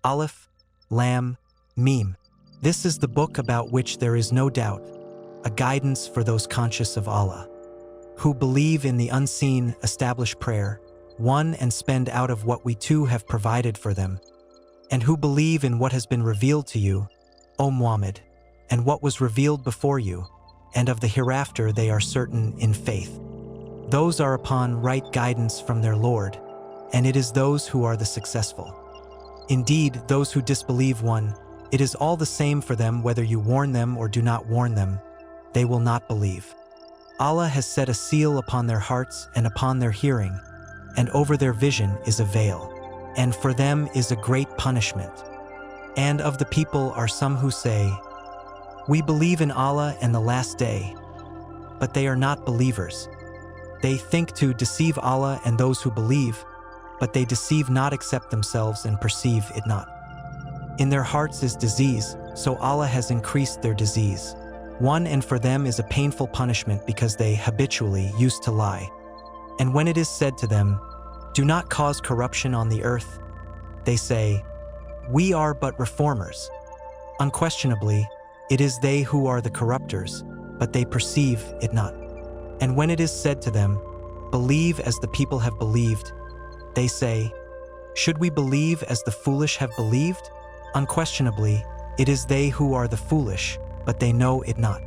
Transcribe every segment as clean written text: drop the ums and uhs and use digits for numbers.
Aleph, Lam, Mim. This is the book about which there is no doubt, a guidance for those conscious of Allah, who believe in the unseen, establish prayer, one and spend out of what we too have provided for them, and who believe in what has been revealed to you, O Muhammad, and what was revealed before you, and of the hereafter they are certain in faith. Those are upon right guidance from their Lord, and it is those who are the successful. Indeed, those who disbelieve one, it is all the same for them whether you warn them or do not warn them, they will not believe. Allah has set a seal upon their hearts and upon their hearing, and over their vision is a veil, and for them is a great punishment. And of the people are some who say, "We believe in Allah and the last day," but they are not believers. They think to deceive Allah and those who believe, but they deceive not except themselves and perceive it not. In their hearts is disease, so Allah has increased their disease. One, and for them is a painful punishment because they habitually used to lie. And when it is said to them, "Do not cause corruption on the earth," they say, "We are but reformers." Unquestionably, it is they who are the corrupters, but they perceive it not. And when it is said to them, "Believe as the people have believed," they say, "Should we believe as the foolish have believed?" Unquestionably, it is they who are the foolish, but they know it not.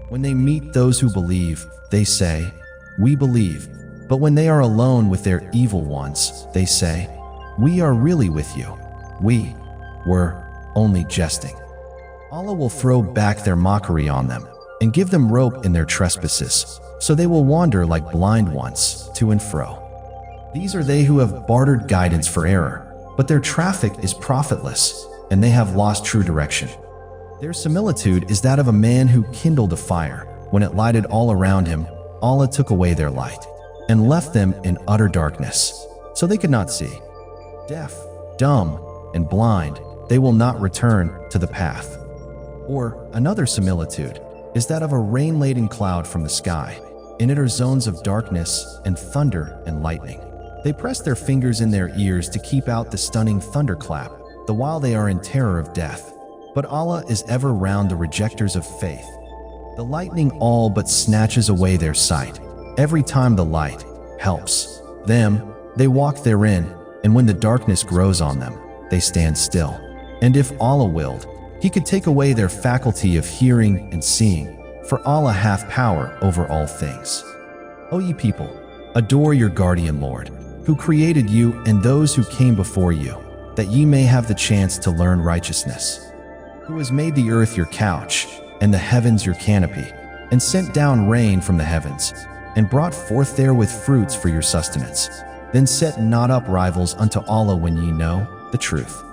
When they meet those who believe, they say, "We believe." But when they are alone with their evil ones, they say, "We are really with you. We were only jesting." Allah will throw back their mockery on them and give them rope in their trespasses, so they will wander like blind ones to and fro. These are they who have bartered guidance for error, but their traffic is profitless, and they have lost true direction. Their similitude is that of a man who kindled a fire. When it lighted all around him, Allah took away their light and left them in utter darkness, so they could not see. Deaf, dumb, and blind, they will not return to the path. Or another similitude is that of a rain-laden cloud from the sky. In it are zones of darkness and thunder and lightning. They press their fingers in their ears to keep out the stunning thunderclap, the while they are in terror of death. But Allah is ever round the rejectors of faith. The lightning all but snatches away their sight. Every time the light helps them, they walk therein, and when the darkness grows on them, they stand still. And if Allah willed, He could take away their faculty of hearing and seeing, for Allah hath power over all things. O ye people, adore your guardian Lord, who created you and those who came before you, that ye may have the chance to learn righteousness. Who has made the earth your couch, and the heavens your canopy, and sent down rain from the heavens, and brought forth therewith fruits for your sustenance. Then set not up rivals unto Allah when ye know the truth.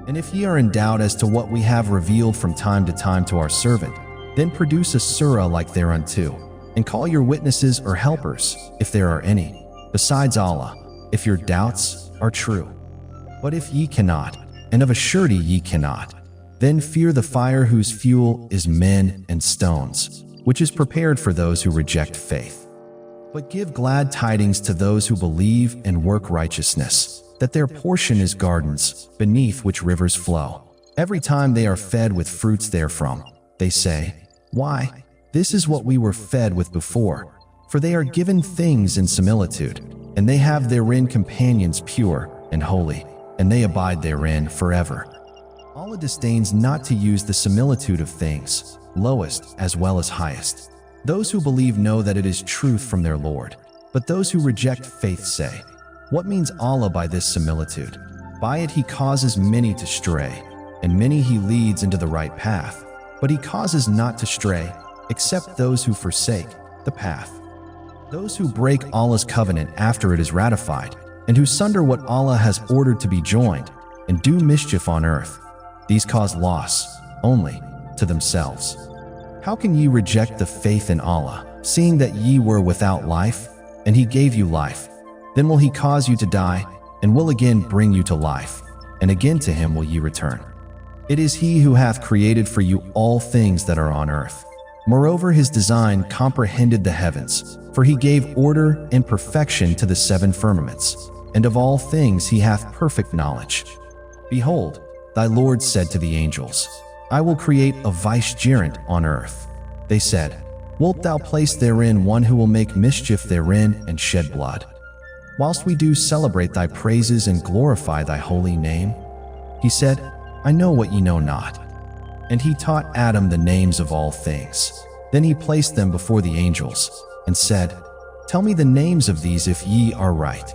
And if ye are in doubt as to what we have revealed from time to time to our servant, then produce a surah like thereunto, and call your witnesses or helpers, if there are any, besides Allah, if your doubts are true. But if ye cannot, and of a surety ye cannot, then fear the fire whose fuel is men and stones, which is prepared for those who reject faith. But give glad tidings to those who believe and work righteousness, that their portion is gardens, beneath which rivers flow. Every time they are fed with fruits therefrom, they say, "Why, this is what we were fed with before." For they are given things in similitude, and they have therein companions pure and holy, and they abide therein forever. Allah disdains not to use the similitude of things, lowest as well as highest. Those who believe know that it is truth from their Lord, but those who reject faith say, "What means Allah by this similitude? By it He causes many to stray, and many He leads into the right path, but He causes not to stray, except those who forsake the path." Those who break Allah's covenant after it is ratified, and who sunder what Allah has ordered to be joined, and do mischief on earth, these cause loss only to themselves. How can ye reject the faith in Allah, seeing that ye were without life, and He gave you life? Then will He cause you to die, and will again bring you to life, and again to Him will ye return. It is He who hath created for you all things that are on earth. Moreover, His design comprehended the heavens, for He gave order and perfection to the seven firmaments, and of all things He hath perfect knowledge. Behold, thy Lord said to the angels, I will create a vicegerent on earth. They said, Wilt thou place therein one who will make mischief therein and shed blood? Whilst we do celebrate thy praises and glorify thy holy name? He said, I know what ye know not. And he taught Adam the names of all things. Then he placed them before the angels, and said, Tell me the names of these if ye are right.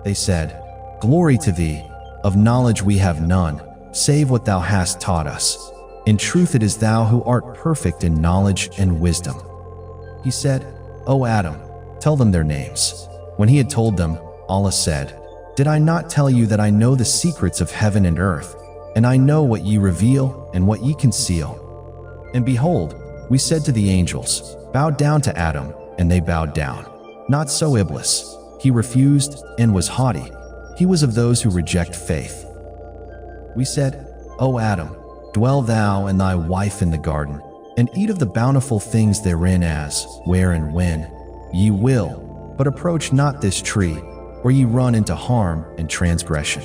They said, Glory to thee, of knowledge we have none, save what thou hast taught us. In truth it is thou who art perfect in knowledge and wisdom. He said, O Adam, tell them their names. When he had told them, Allah said, Did I not tell you that I know the secrets of heaven and earth, and I know what ye reveal and what ye conceal? And behold, we said to the angels, Bow down to Adam, and they bowed down. Not so Iblis. He refused and was haughty. He was of those who reject faith. We said, O Adam, dwell thou and thy wife in the garden, and eat of the bountiful things therein as, where and when ye will, but approach not this tree, or ye run into harm and transgression.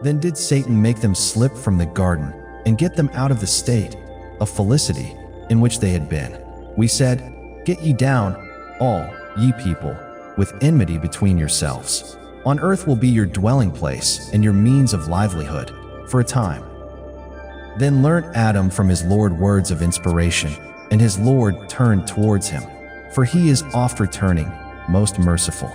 Then did Satan make them slip from the garden, and get them out of the state of felicity in which they had been. We said, Get ye down, all ye people, with enmity between yourselves. On earth will be your dwelling place and your means of livelihood, for a time. Then learnt Adam from his Lord words of inspiration, and his Lord turned towards him, for he is oft returning, most merciful.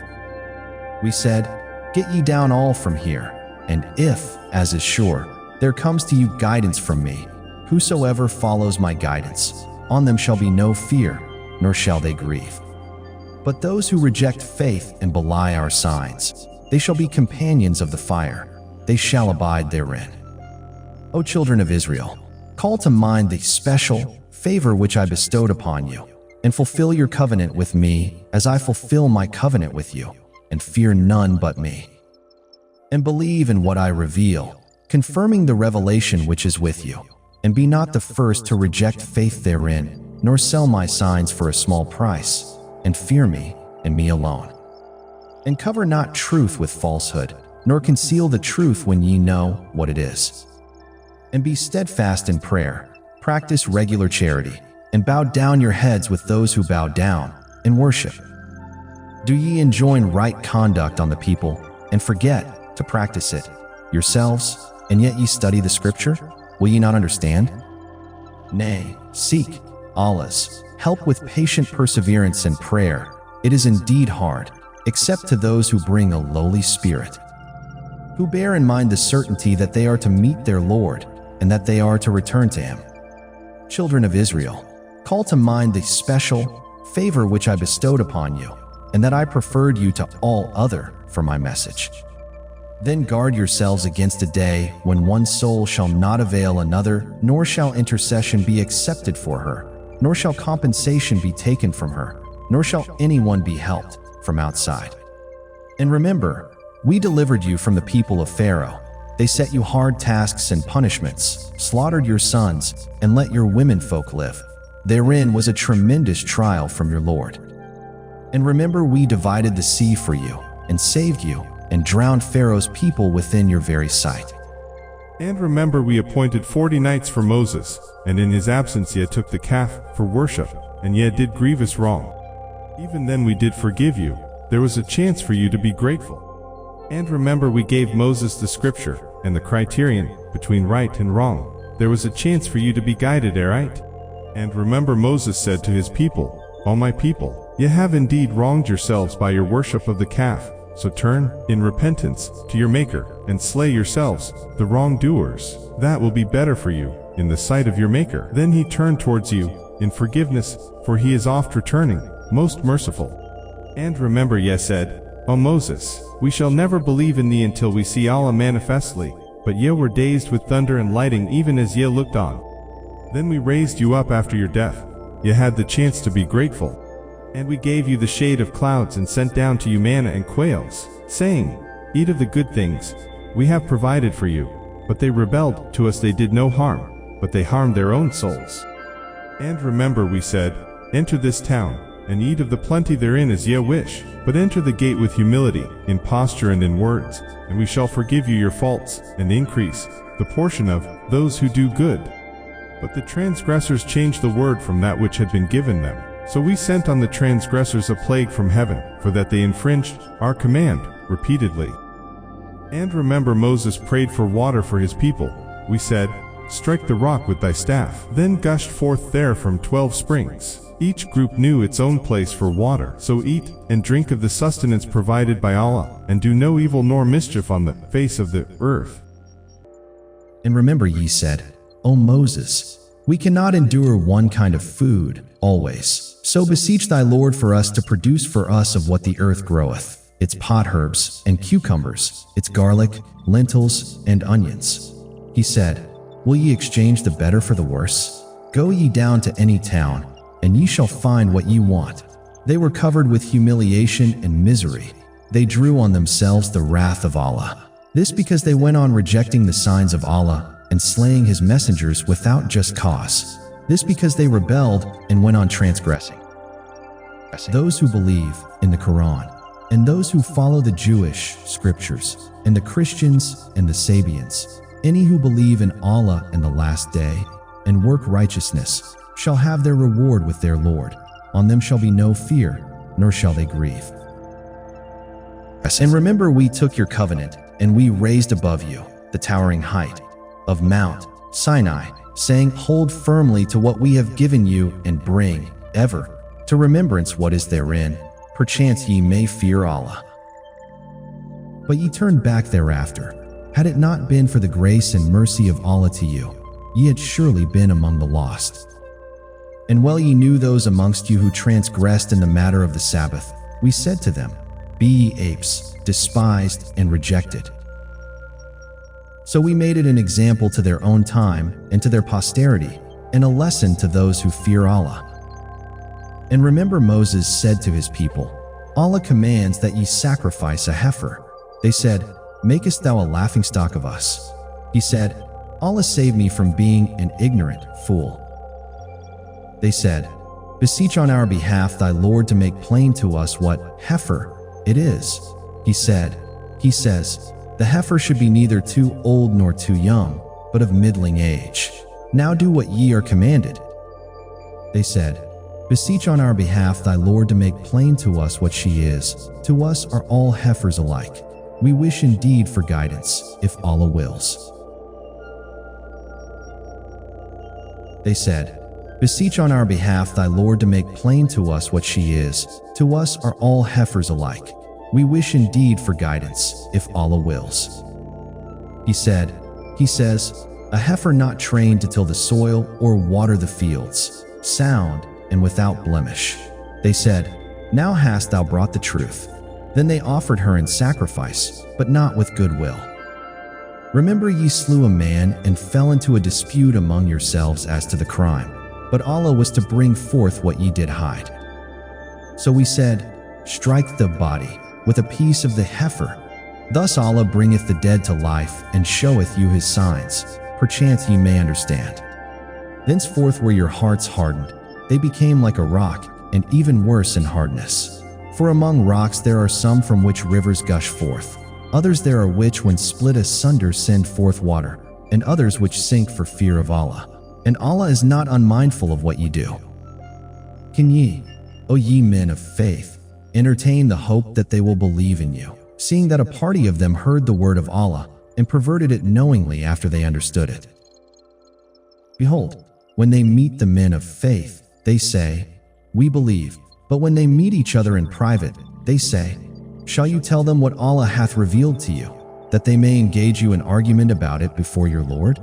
We said, Get ye down all from here, and if, as is sure, there comes to you guidance from me, whosoever follows my guidance, on them shall be no fear, nor shall they grieve. But those who reject faith and belie our signs, they shall be companions of the fire, they shall abide therein. O children of Israel, call to mind the special favor which I bestowed upon you, and fulfill your covenant with me as I fulfill my covenant with you, and fear none but me. And believe in what I reveal, confirming the revelation which is with you, and be not the first to reject faith therein, nor sell my signs for a small price, and fear me, and me alone. And cover not truth with falsehood, nor conceal the truth when ye know what it is. And be steadfast in prayer, practice regular charity, and bow down your heads with those who bow down, and worship. Do ye enjoin right conduct on the people, and forget to practice it yourselves, and yet ye study the scripture? Will ye not understand? Nay, seek Allah's help with patient perseverance and prayer. It is indeed hard, except to those who bring a lowly spirit, who bear in mind the certainty that they are to meet their Lord, and that they are to return to him. Children of Israel, call to mind the special favor which I bestowed upon you, and that I preferred you to all other for my message. Then guard yourselves against a day when one soul shall not avail another, nor shall intercession be accepted for her, nor shall compensation be taken from her, nor shall anyone be helped from outside. And remember, we delivered you from the people of Pharaoh. They set you hard tasks and punishments, slaughtered your sons, and let your women folk live. Therein was a tremendous trial from your Lord. And remember, we divided the sea for you, and saved you, and drowned Pharaoh's people within your very sight. And remember, we appointed 40 nights for Moses, and in his absence ye took the calf for worship, and ye did grievous wrong. Even then we did forgive you. There was a chance for you to be grateful. And remember, we gave Moses the scripture, and the criterion between right and wrong. There was a chance for you to be guided aright. And remember, Moses said to his people, O my people, ye have indeed wronged yourselves by your worship of the calf. So turn, in repentance, to your Maker, and slay yourselves, the wrongdoers. That will be better for you, in the sight of your Maker. Then he turned towards you, in forgiveness, for he is oft returning, most merciful. And remember, ye said, O Moses, we shall never believe in thee until we see Allah manifestly, but ye were dazed with thunder and lightning even as ye looked on. Then we raised you up after your death. Ye had the chance to be grateful. And we gave you the shade of clouds and sent down to you manna and quails, saying, Eat of the good things we have provided for you. But they rebelled, to us they did no harm, but they harmed their own souls. And remember, we said, Enter this town, and eat of the plenty therein as ye wish. But enter the gate with humility, in posture and in words, and we shall forgive you your faults, and increase the portion of those who do good. But the transgressors changed the word from that which had been given them. So we sent on the transgressors a plague from heaven, for that they infringed our command repeatedly. And remember, Moses prayed for water for his people. We said, strike the rock with thy staff. Then gushed forth there from 12 springs. Each group knew its own place for water. So eat and drink of the sustenance provided by Allah, and do no evil nor mischief on the face of the earth. And remember ye said, O Moses, we cannot endure one kind of food always. So beseech thy Lord for us to produce for us of what the earth groweth, its potherbs and cucumbers, its garlic, lentils, and onions. He said, will ye exchange the better for the worse? Go ye down to any town, and ye shall find what ye want. They were covered with humiliation and misery. They drew on themselves the wrath of Allah. This because they went on rejecting the signs of Allah and slaying his messengers without just cause. This because they rebelled and went on transgressing. Those who believe in the Quran, and those who follow the Jewish scriptures, and the Christians and the Sabians, any who believe in Allah and the last day, and work righteousness, shall have their reward with their Lord. On them shall be no fear, nor shall they grieve. And remember, we took your covenant, and we raised above you the towering height of Mount Sinai, saying, hold firmly to what we have given you, and bring ever to remembrance what is therein. Perchance ye may fear Allah. But ye turned back thereafter. Had it not been for the grace and mercy of Allah to you, ye had surely been among the lost. And well ye knew those amongst you who transgressed in the matter of the Sabbath. We said to them, be ye apes, despised and rejected. So we made it an example to their own time and to their posterity, and a lesson to those who fear Allah. And remember, Moses said to his people, Allah commands that ye sacrifice a heifer. They said, makest thou a laughingstock of us? He said, Allah save me from being an ignorant fool. They said, beseech on our behalf thy Lord to make plain to us what heifer it is. He says, the heifer should be neither too old nor too young, but of middling age. Now do what ye are commanded. They said, beseech on our behalf thy Lord to make plain to us what she is. To us are all heifers alike. We wish indeed for guidance, if Allah wills. They said, beseech on our behalf thy Lord to make plain to us what she is. To us are all heifers alike. We wish indeed for guidance, if Allah wills. He says, a heifer not trained to till the soil or water the fields, sound and without blemish. They said, now hast thou brought the truth. Then they offered her in sacrifice, but not with goodwill. Remember, ye slew a man and fell into a dispute among yourselves as to the crime, but Allah was to bring forth what ye did hide. So we said, strike the body with a piece of the heifer. Thus Allah bringeth the dead to life and showeth you his signs. Perchance ye may understand. Thenceforth were your hearts hardened. They became like a rock, and even worse in hardness. For among rocks there are some from which rivers gush forth. Others there are which when split asunder send forth water, and others which sink for fear of Allah. And Allah is not unmindful of what ye do. Can ye, O ye men of faith, entertain the hope that they will believe in you, seeing that a party of them heard the word of Allah and perverted it knowingly after they understood it? Behold, when they meet the men of faith, they say, we believe. But when they meet each other in private, they say, shall you tell them what Allah hath revealed to you, that they may engage you in argument about it before your Lord?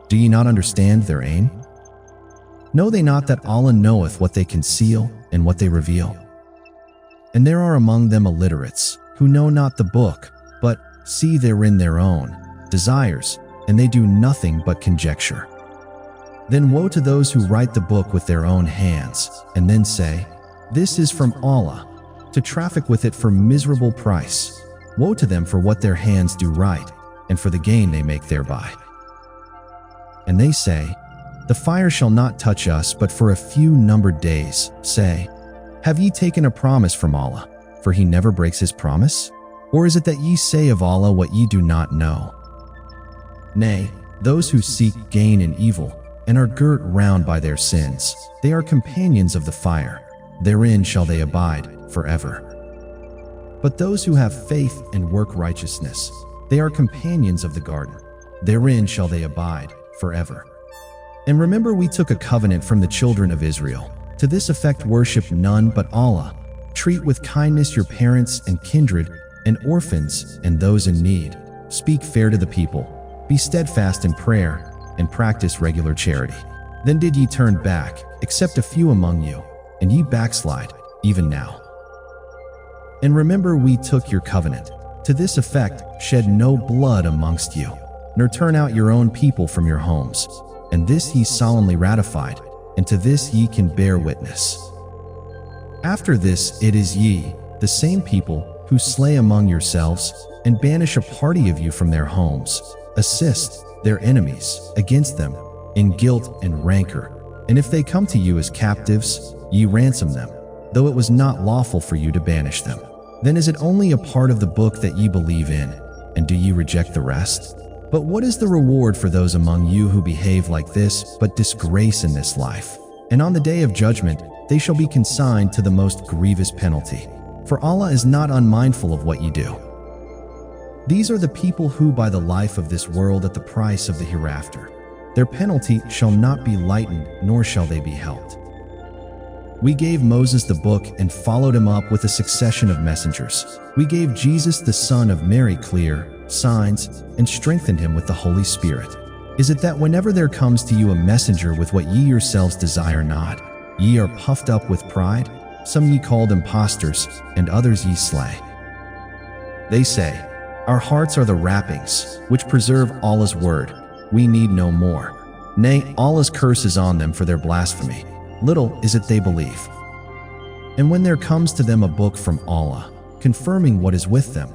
Do ye not understand their aim? Know they not that Allah knoweth what they conceal and what they reveal? And there are among them illiterates, who know not the book, but see therein their own desires, and they do nothing but conjecture. Then woe to those who write the book with their own hands, and then say, this is from Allah, to traffic with it for miserable price. Woe to them for what their hands do write, and for the gain they make thereby. And they say, the fire shall not touch us but for a few numbered days. Say, Have ye taken a promise from Allah, for he never breaks his promise? Or is it that ye say of Allah what ye do not know? Nay, those who seek gain in evil, and are girt round by their sins, they are companions of the fire, therein shall they abide forever. But those who have faith and work righteousness, they are companions of the garden, therein shall they abide forever. And remember, we took a covenant from the children of Israel. To this effect, worship none but Allah. Treat with kindness your parents and kindred and orphans and those in need. Speak fair to the people. Be steadfast in prayer and practice regular charity. Then did ye turn back, except a few among you, and ye backslide, even now. And remember, we took your covenant. To this effect, shed no blood amongst you, nor turn out your own people from your homes. And this ye solemnly ratified, and to this ye can bear witness. After this it is ye, the same people, who slay among yourselves, and banish a party of you from their homes, assist their enemies against them, in guilt and rancor. And if they come to you as captives, ye ransom them, though it was not lawful for you to banish them. Then is it only a part of the book that ye believe in, and do ye reject the rest? But what is the reward for those among you who behave like this, but disgrace in this life? And on the day of judgment, they shall be consigned to the most grievous penalty. For Allah is not unmindful of what ye do. These are the people who, by the life of this world at the price of the hereafter, their penalty shall not be lightened, nor shall they be helped. We gave Moses the book and followed him up with a succession of messengers. We gave Jesus the son of Mary clear signs and strengthened him with the Holy Spirit. Is it that whenever there comes to you a messenger with what ye yourselves desire not, ye are puffed up with pride? Some ye called impostors, and others ye slay. They say, our hearts are the wrappings, which preserve Allah's word. We need no more. Nay, Allah's curse is on them for their blasphemy. Little is it they believe. And when there comes to them a book from Allah, confirming what is with them,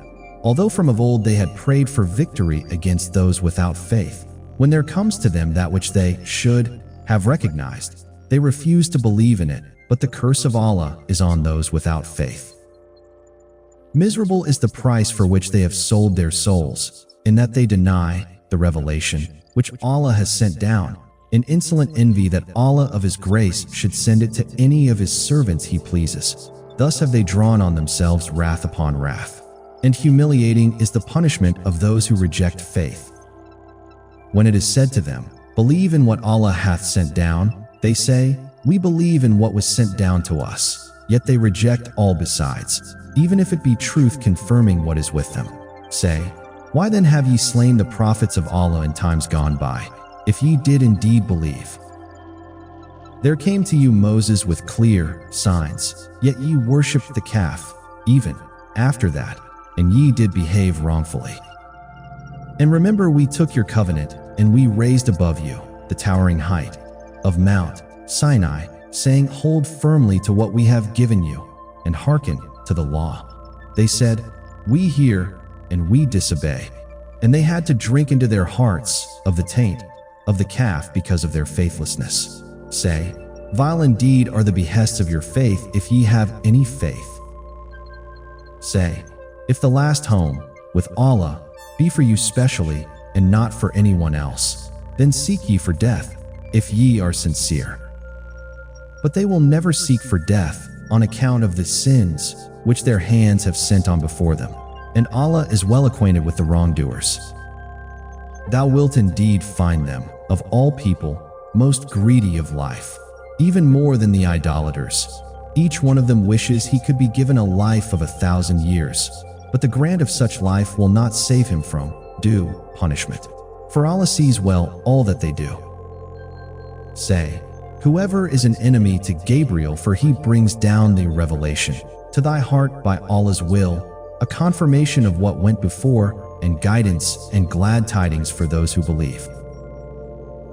although from of old they had prayed for victory against those without faith, when there comes to them that which they should have recognized, they refuse to believe in it, but the curse of Allah is on those without faith. Miserable is the price for which they have sold their souls, in that they deny the revelation which Allah has sent down, in insolent envy that Allah of His grace should send it to any of His servants He pleases. Thus have they drawn on themselves wrath upon wrath. And humiliating is the punishment of those who reject faith. When it is said to them, believe in what Allah hath sent down, they say, we believe in what was sent down to us. Yet they reject all besides, even if it be truth confirming what is with them. Say, why then have ye slain the prophets of Allah in times gone by, if ye did indeed believe? There came to you Moses with clear signs, yet ye worshipped the calf, even after that, and ye did behave wrongfully. And remember, we took your covenant, and we raised above you the towering height of Mount Sinai, saying, hold firmly to what we have given you, and hearken to the law. They said, we hear, and we disobey. And they had to drink into their hearts of the taint of the calf because of their faithlessness. Say, vile indeed are the behests of your faith, if ye have any faith. Say, if the last home, with Allah, be for you specially, and not for anyone else, then seek ye for death, if ye are sincere. But they will never seek for death, on account of the sins which their hands have sent on before them, and Allah is well acquainted with the wrongdoers. Thou wilt indeed find them, of all people, most greedy of life, even more than the idolaters. Each one of them wishes he could be given a life of 1,000 years, but the grant of such life will not save him from due punishment. For Allah sees well all that they do. Say, whoever is an enemy to Gabriel, for he brings down the revelation to thy heart by Allah's will, a confirmation of what went before, and guidance and glad tidings for those who believe.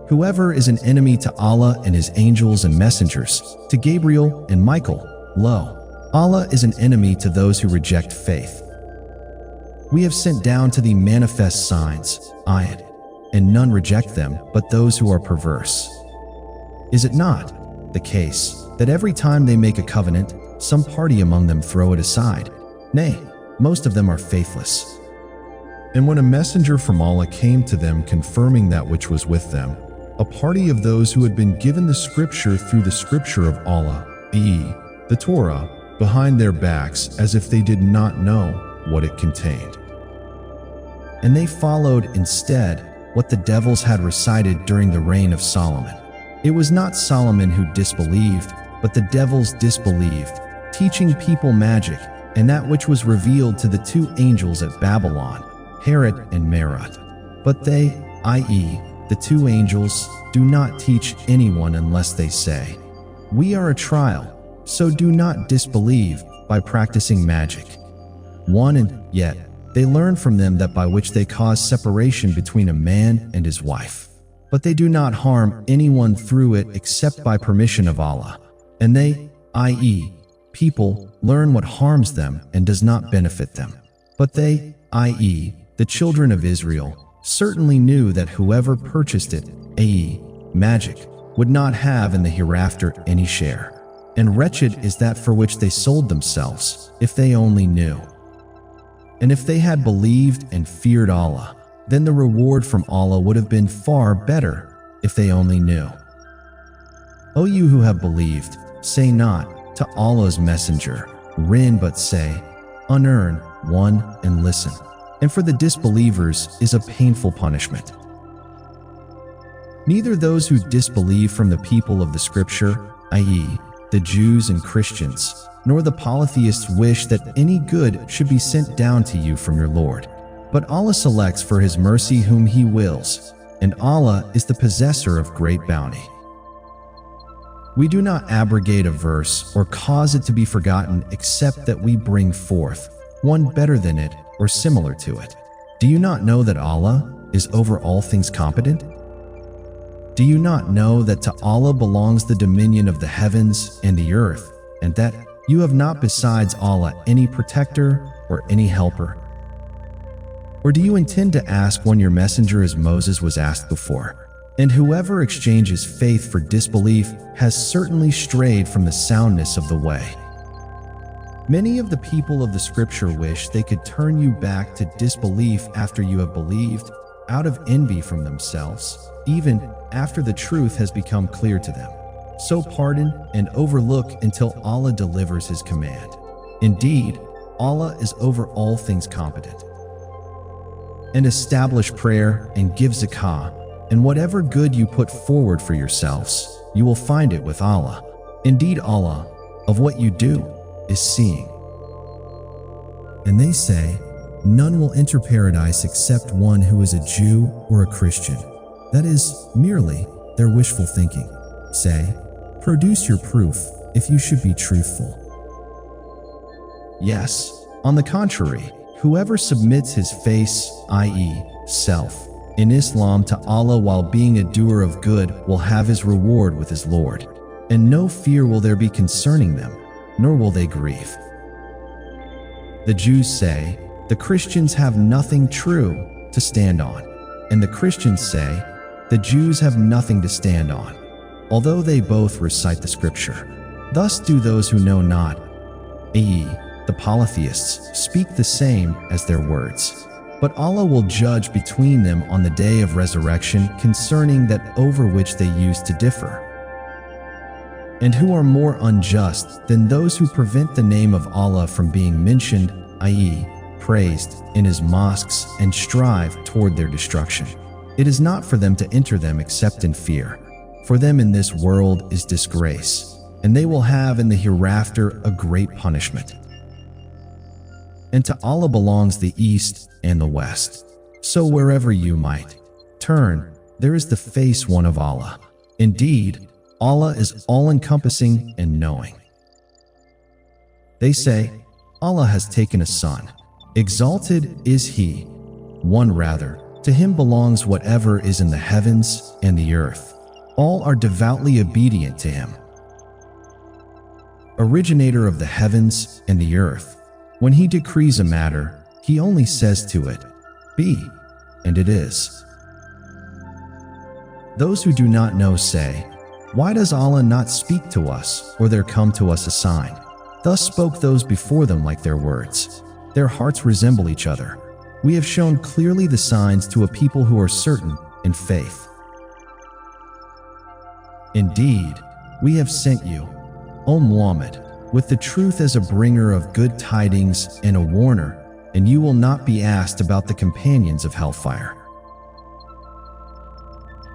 Whoever is an enemy to Allah and His angels and messengers, to Gabriel and Michael, lo, Allah is an enemy to those who reject faith. We have sent down to thee manifest signs, ayat, and none reject them but those who are perverse. Is it not the case that every time they make a covenant, some party among them throw it aside. Nay, most of them are faithless. And when a messenger from Allah came to them confirming that which was with them, a party of those who had been given the scripture through the scripture of Allah, i.e., the Torah, behind their backs as if they did not know what it contained. And they followed instead what the devils had recited during the reign of Solomon. It was not Solomon who disbelieved, but the devils disbelieved, teaching people magic and that which was revealed to the two angels at Babylon, Herod and Marot. But they, i.e., the two angels, do not teach anyone unless they say, "We are a trial, so do not disbelieve by practicing magic." 1 And yet they learn from them that by which they cause separation between a man and his wife. But they do not harm anyone through it except by permission of Allah. And they, i.e., people, learn what harms them and does not benefit them. But they, i.e., the children of Israel, certainly knew that whoever purchased it, i.e., magic, would not have in the hereafter any share. And wretched is that for which they sold themselves, if they only knew. And if they had believed and feared Allah, then the reward from Allah would have been far better if they only knew. O you who have believed, say not to Allah's messenger, Rin, but say, Unearn, one, and listen. And for the disbelievers is a painful punishment. Neither those who disbelieve from the people of the scripture, i.e., the Jews and Christians, nor the polytheists wish that any good should be sent down to you from your Lord. But Allah selects for His mercy whom He wills, and Allah is the possessor of great bounty. We do not abrogate a verse or cause it to be forgotten except that we bring forth one better than it or similar to it. Do you not know that Allah is over all things competent? Do you not know that to Allah belongs the dominion of the heavens and the earth, and that you have not besides Allah any protector or any helper? Or do you intend to ask when your messenger as Moses was asked before? And whoever exchanges faith for disbelief has certainly strayed from the soundness of the way. Many of the people of the scripture wish they could turn you back to disbelief after you have believed, out of envy from themselves, even after the truth has become clear to them. So pardon and overlook until Allah delivers His command. Indeed, Allah is over all things competent. And establish prayer and give zakah, and whatever good you put forward for yourselves, you will find it with Allah. Indeed, Allah, of what you do, is seeing. And they say, none will enter paradise except one who is a Jew or a Christian. That is merely their wishful thinking. Say, produce your proof if you should be truthful. Yes, on the contrary, whoever submits his face, i.e., self, in Islam to Allah while being a doer of good will have his reward with his Lord, and no fear will there be concerning them, nor will they grieve. The Jews say, the Christians have nothing true to stand on, and the Christians say, the Jews have nothing to stand on, although they both recite the scripture. Thus do those who know not, i.e., the polytheists, speak the same as their words. But Allah will judge between them on the day of resurrection concerning that over which they used to differ. And who are more unjust than those who prevent the name of Allah from being mentioned, i.e., praised, in His mosques and strive toward their destruction? It is not for them to enter them except in fear. For them in this world is disgrace, and they will have in the hereafter a great punishment. And to Allah belongs the east and the west. So wherever you might turn, there is the face one of Allah. Indeed, Allah is all-encompassing and knowing. They say, Allah has taken a son. Exalted is He. One rather, to Him belongs whatever is in the heavens and the earth. All are devoutly obedient to Him. Originator of the heavens and the earth. When He decrees a matter, He only says to it, be, and it is. Those who do not know say, why does Allah not speak to us or there come to us a sign? Thus spoke those before them like their words. Their hearts resemble each other. We have shown clearly the signs to a people who are certain in faith. Indeed, we have sent you, O Muhammad, with the truth as a bringer of good tidings and a warner, and you will not be asked about the companions of hellfire.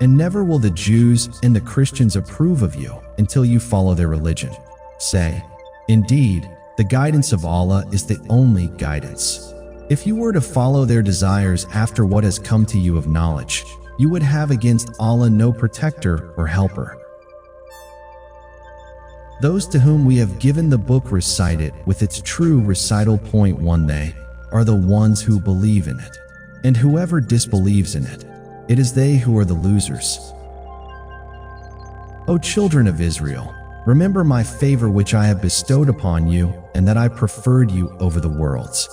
And never will the Jews and the Christians approve of you until you follow their religion. Say, indeed, the guidance of Allah is the only guidance. If you were to follow their desires after what has come to you of knowledge, you would have against Allah no protector or helper. Those to whom we have given the book recite it with its true recital. Point 1 They are the ones who believe in it, and whoever disbelieves in it, it is they who are the losers. O children of Israel, remember my favor which I have bestowed upon you, and that I preferred you over the worlds.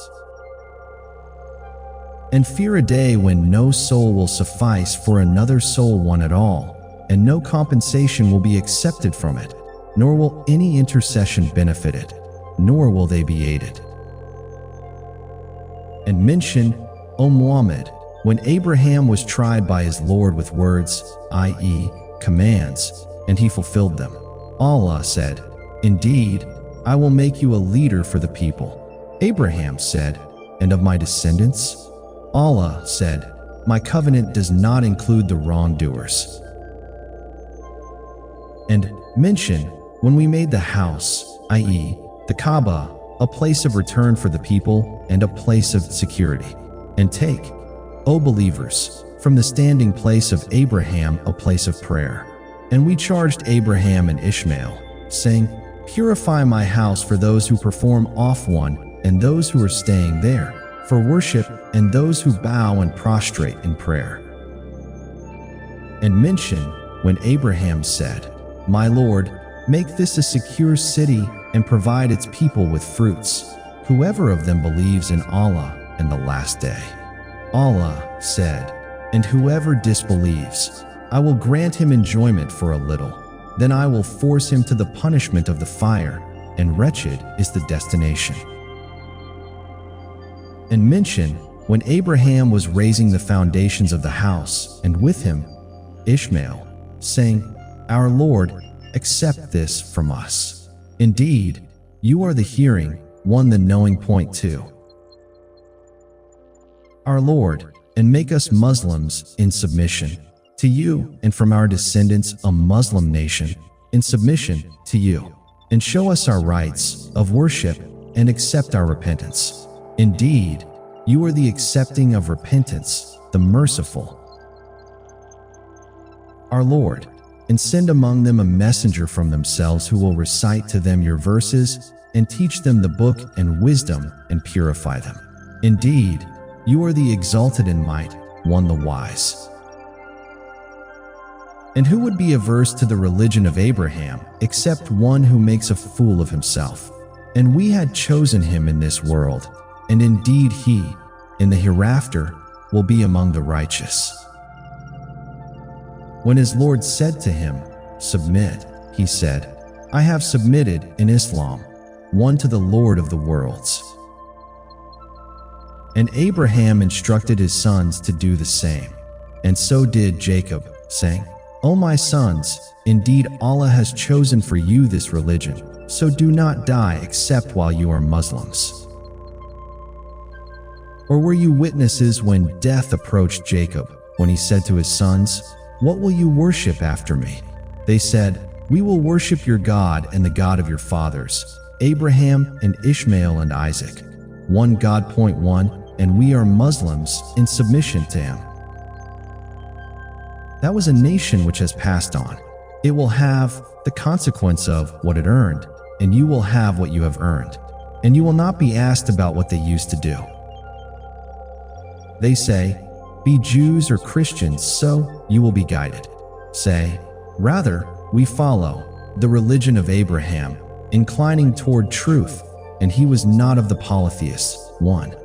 And fear a day when no soul will suffice for another soul one at all, and no compensation will be accepted from it, nor will any intercession benefit it, nor will they be aided. And mention, O Muhammad, when Abraham was tried by his Lord with words, i.e., commands, and he fulfilled them. Allah said, indeed, I will make you a leader for the people. Abraham said, and of my descendants? Allah said, my covenant does not include the wrongdoers. And mention, when we made the house, i.e., the Kaaba, a place of return for the people and a place of security. And take, O believers, from the standing place of Abraham a place of prayer. And we charged Abraham and Ishmael, saying, purify my house for those who perform off one and those who are staying there, for worship and those who bow and prostrate in prayer. And mention when Abraham said, my Lord, make this a secure city and provide its people with fruits, whoever of them believes in Allah and the last day. Allah said, and whoever disbelieves, I will grant him enjoyment for a little, then I will force him to the punishment of the fire, and wretched is the destination. And mention when Abraham was raising the foundations of the house, and with him Ishmael, saying, our Lord, accept this from us. Indeed, you are the hearing, one the knowing. Point 2. Our Lord, and make us Muslims in submission to you, and from our descendants a Muslim nation in submission to you, and show us our rights of worship and accept our repentance. Indeed, you are the accepting of repentance, the merciful. Our Lord, and send among them a messenger from themselves who will recite to them your verses and teach them the book and wisdom and purify them. Indeed, you are the exalted in might, one the wise. And who would be averse to the religion of Abraham except one who makes a fool of himself? And we had chosen him in this world, and indeed he, in the hereafter, will be among the righteous. When his Lord said to him, submit, he said, I have submitted in Islam, one to the Lord of the worlds. And Abraham instructed his sons to do the same, and so did Jacob, saying, O my sons, indeed Allah has chosen for you this religion, so do not die except while you are Muslims. Or were you witnesses when death approached Jacob, when he said to his sons, what will you worship after me? They said, we will worship your God and the God of your fathers, Abraham and Ishmael and Isaac, one God. Point 1, and we are Muslims in submission to him. That was a nation which has passed on. It will have the consequence of what it earned, and you will have what you have earned, and you will not be asked about what they used to do. They say, be Jews or Christians, so you will be guided. Say, rather, we follow the religion of Abraham, inclining toward truth, and he was not of the polytheists. 1.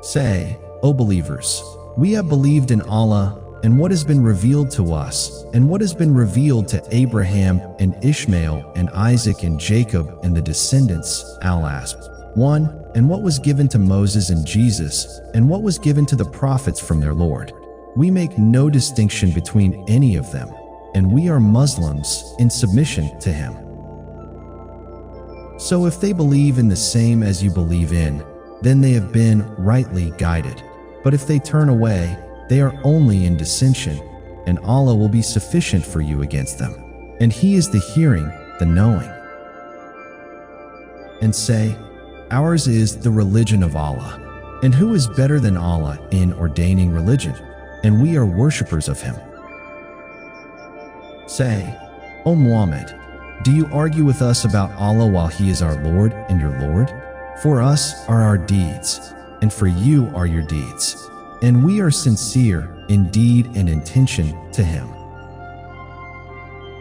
Say, O believers, we have believed in Allah and what has been revealed to us, and what has been revealed to Abraham and Ishmael and Isaac and Jacob and the descendants, Al-Asb. 1. And what was given to Moses and Jesus, and what was given to the prophets from their Lord. We make no distinction between any of them, and we are Muslims in submission to him. So if they believe in the same as you believe in, then they have been rightly guided. But if they turn away, they are only in dissension, and Allah will be sufficient for you against them. And He is the hearing, the knowing. And say, ours is the religion of Allah. And who is better than Allah in ordaining religion? And we are worshippers of Him. Say, O Muhammad, do you argue with us about Allah while He is our Lord and your Lord? For us are our deeds, and for you are your deeds. And we are sincere in deed and intention to Him.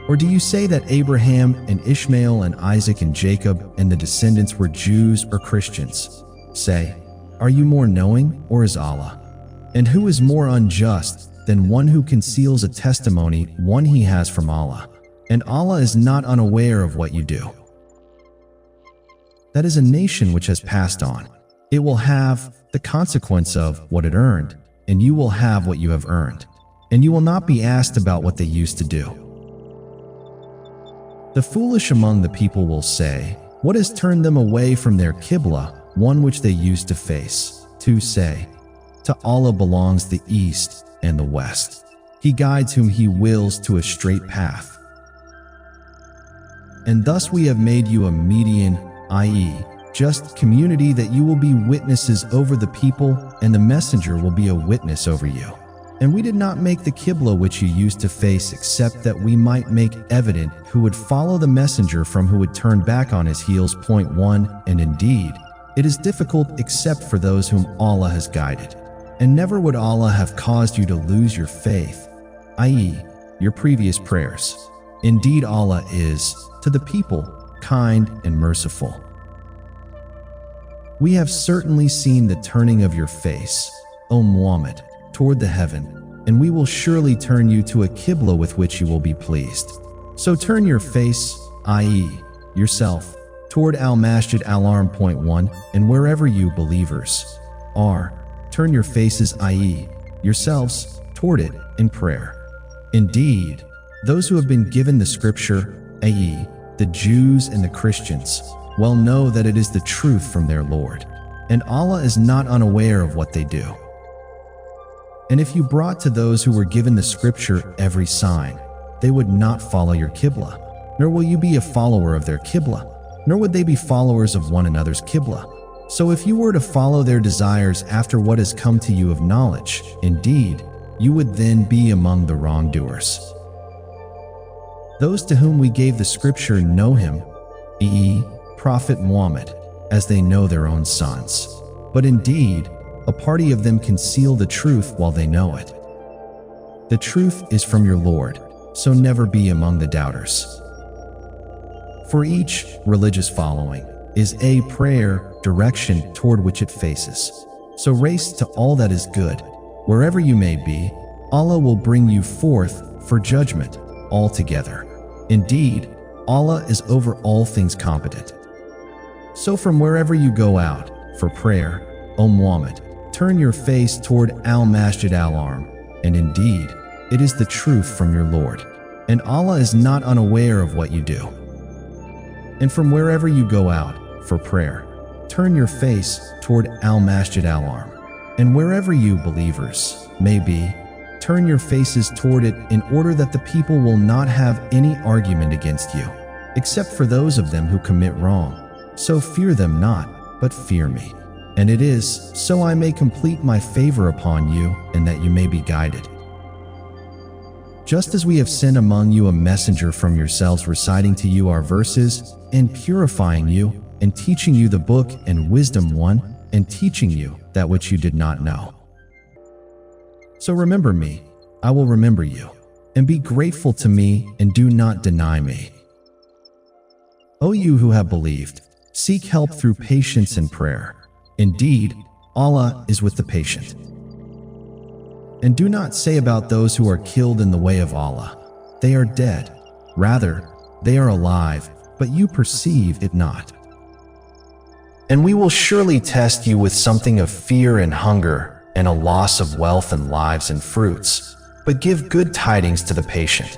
Or do you say that Abraham and Ishmael and Isaac and Jacob and the descendants were Jews or Christians? Say, are you more knowing, or is Allah? And who is more unjust than one who conceals a testimony one he has from Allah? And Allah is not unaware of what you do. That is a nation which has passed on. It will have the consequence of what it earned, and you will have what you have earned, and you will not be asked about what they used to do. The foolish among the people will say, what has turned them away from their Qibla, one which they used to face? To say, to Allah belongs the east and the west. He guides whom He wills to a straight path. And thus we have made you a median, i.e., just community, that you will be witnesses over the people, and the messenger will be a witness over you. And we did not make the Qibla which you used to face except that we might make evident who would follow the messenger from who would turn back on his heels. Point 1. And indeed, it is difficult except for those whom Allah has guided. And never would Allah have caused you to lose your faith, i.e., your previous prayers. Indeed, Allah is, to the people, kind and merciful. We have certainly seen the turning of your face, O Muhammad, toward the heaven, and we will surely turn you to a Qibla with which you will be pleased. So turn your face, i.e., yourself, toward Al-Masjid Al-Haram. Point 1. And wherever you believers are, turn your faces, i.e., yourselves, toward it in prayer. Indeed, those who have been given the scripture, i.e., the Jews and the Christians, well know that it is the truth from their Lord, and Allah is not unaware of what they do. And if you brought to those who were given the scripture every sign, they would not follow your Qibla, nor will you be a follower of their Qibla, nor would they be followers of one another's Qibla. So if you were to follow their desires after what has come to you of knowledge, indeed, you would then be among the wrongdoers. Those to whom we gave the scripture know Him, i.e., Prophet Muhammad, as they know their own sons. But indeed, a party of them conceal the truth while they know it. The truth is from your Lord, so never be among the doubters. For each religious following is a prayer direction toward which it faces. So race to all that is good. Wherever you may be, Allah will bring you forth for judgment altogether. Indeed, Allah is over all things competent. So from wherever you go out for prayer, O Muhammad, turn your face toward Al-Masjid Al-Haram, and indeed, it is the truth from your Lord, and Allah is not unaware of what you do. And from wherever you go out for prayer, turn your face toward Al-Masjid Al-Haram, and wherever you believers may be, turn your faces toward it in order that the people will not have any argument against you, except for those of them who commit wrong. So fear them not, but fear me. And it is so I may complete my favor upon you, and that you may be guided. Just as we have sent among you a messenger from yourselves reciting to you our verses, and purifying you, and teaching you the book and wisdom one, and teaching you that which you did not know. So remember me, I will remember you, and be grateful to me, and do not deny me. O you who have believed, seek help through patience and prayer. Indeed, Allah is with the patient. And do not say about those who are killed in the way of Allah, they are dead. Rather, they are alive, but you perceive it not. And we will surely test you with something of fear and hunger, and a loss of wealth and lives and fruits, but give good tidings to the patient,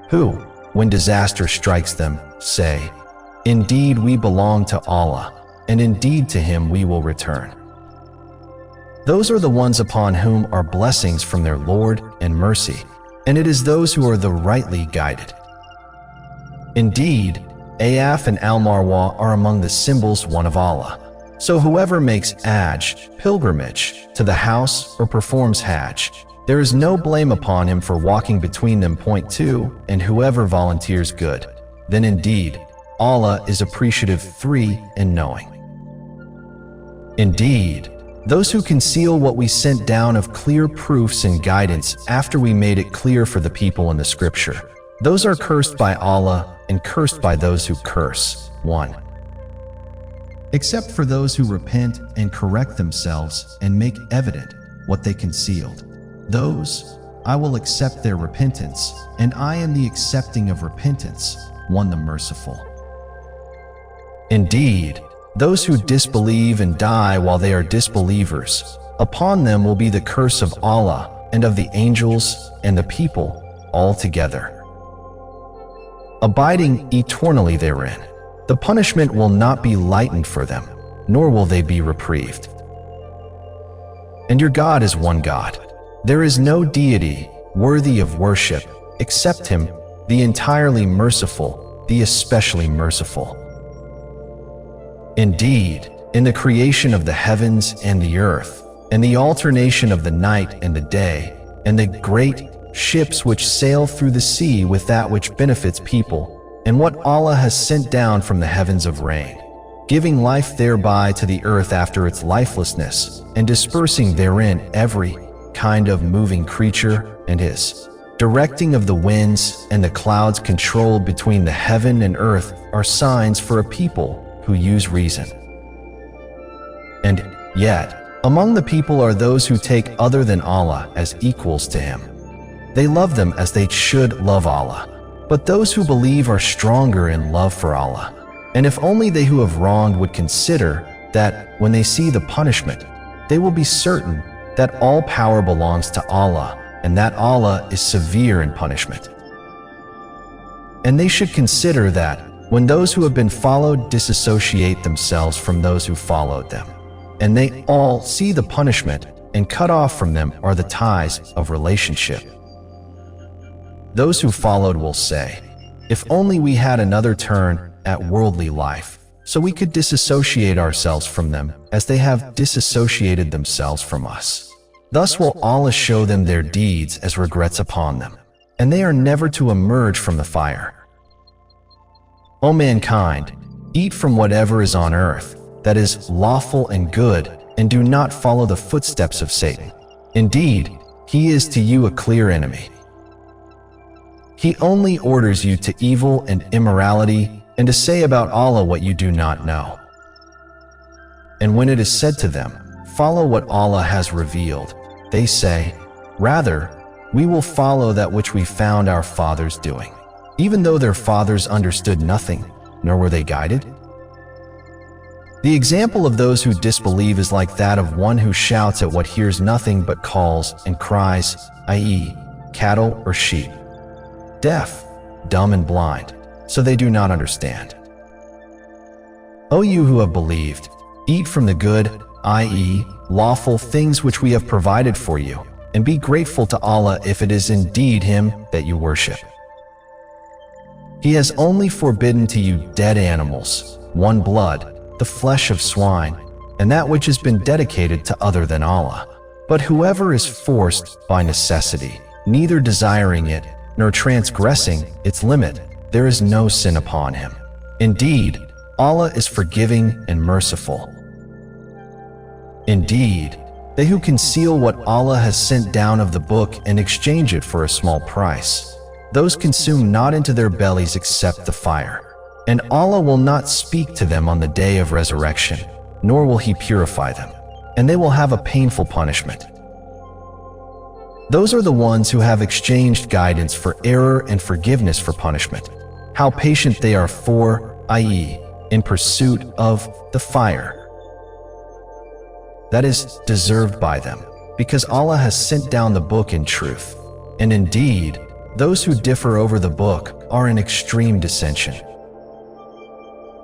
who, when disaster strikes them, say, "Indeed we belong to Allah, and indeed to Him we will return." Those are the ones upon whom are blessings from their Lord and mercy, and it is those who are the rightly guided. Indeed, Ayaf and Al-Marwa are among the symbols one of Allah. So whoever makes Hajj, pilgrimage, to the house or performs Hajj, there is no blame upon him for walking between them. Point 2, and whoever volunteers good, then indeed, Allah is appreciative. 3, and knowing. Indeed, those who conceal what we sent down of clear proofs and guidance after we made it clear for the people in the scripture, those are cursed by Allah and cursed by those who curse. 1. Except for those who repent and correct themselves and make evident what they concealed. Those, I will accept their repentance, and I am the accepting of repentance, 1 the merciful. Indeed, those who disbelieve and die while they are disbelievers, upon them will be the curse of Allah and of the angels and the people all together, abiding eternally therein. The punishment will not be lightened for them, nor will they be reprieved. And your God is one God. There is no deity worthy of worship except Him, the entirely merciful, the especially merciful. Indeed, in the creation of the heavens and the earth, and the alternation of the night and the day, and the great ships which sail through the sea with that which benefits people, and what Allah has sent down from the heavens of rain, giving life thereby to the earth after its lifelessness, and dispersing therein every kind of moving creature, and His directing of the winds and the clouds controlled between the heaven and earth are signs for a people who use reason. And yet, among the people are those who take other than Allah as equals to Him. They love them as they should love Allah. But those who believe are stronger in love for Allah. And if only they who have wronged would consider that when they see the punishment, they will be certain that all power belongs to Allah, and that Allah is severe in punishment. And they should consider that when those who have been followed disassociate themselves from those who followed them, and they all see the punishment, and cut off from them are the ties of relationship. Those who followed will say, if only we had another turn at worldly life, so we could disassociate ourselves from them as they have disassociated themselves from us. Thus will Allah show them their deeds as regrets upon them, and they are never to emerge from the fire. O mankind, eat from whatever is on earth, that is lawful and good, and do not follow the footsteps of Satan. Indeed, he is to you a clear enemy. He only orders you to evil and immorality, and to say about Allah what you do not know. And when it is said to them, follow what Allah has revealed, they say, rather, we will follow that which we found our fathers doing, even though their fathers understood nothing, nor were they guided. The example of those who disbelieve is like that of one who shouts at what hears nothing but calls and cries, i.e., cattle or sheep. Deaf, dumb and blind, so they do not understand. O you who have believed, eat from the good, i.e., lawful things which we have provided for you, and be grateful to Allah if it is indeed Him that you worship. He has only forbidden to you dead animals, one blood, the flesh of swine, and that which has been dedicated to other than Allah. But whoever is forced by necessity, neither desiring it, nor transgressing its limit, there is no sin upon him. Indeed, Allah is forgiving and merciful. Indeed, they who conceal what Allah has sent down of the book and exchange it for a small price, those consume not into their bellies except the fire. And Allah will not speak to them on the day of resurrection, nor will He purify them, and they will have a painful punishment. Those are the ones who have exchanged guidance for error and forgiveness for punishment. How patient they are for, i.e., in pursuit of the fire that is deserved by them, because Allah has sent down the book in truth. And indeed, those who differ over the book are in extreme dissension.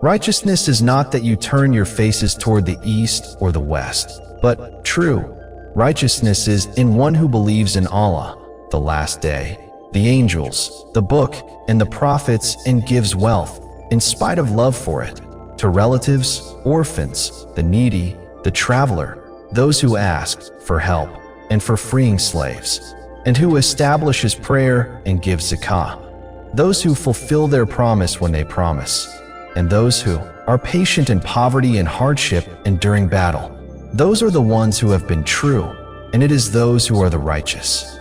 Righteousness is not that you turn your faces toward the east or the west, but true righteousness is in one who believes in Allah, the last day, the angels, the book, and the prophets, and gives wealth, in spite of love for it, to relatives, orphans, the needy, the traveler, those who ask for help, and for freeing slaves, and who establishes prayer and gives zakah, those who fulfill their promise when they promise, and those who are patient in poverty and hardship and during battle. Those are the ones who have been true, and it is those who are the righteous.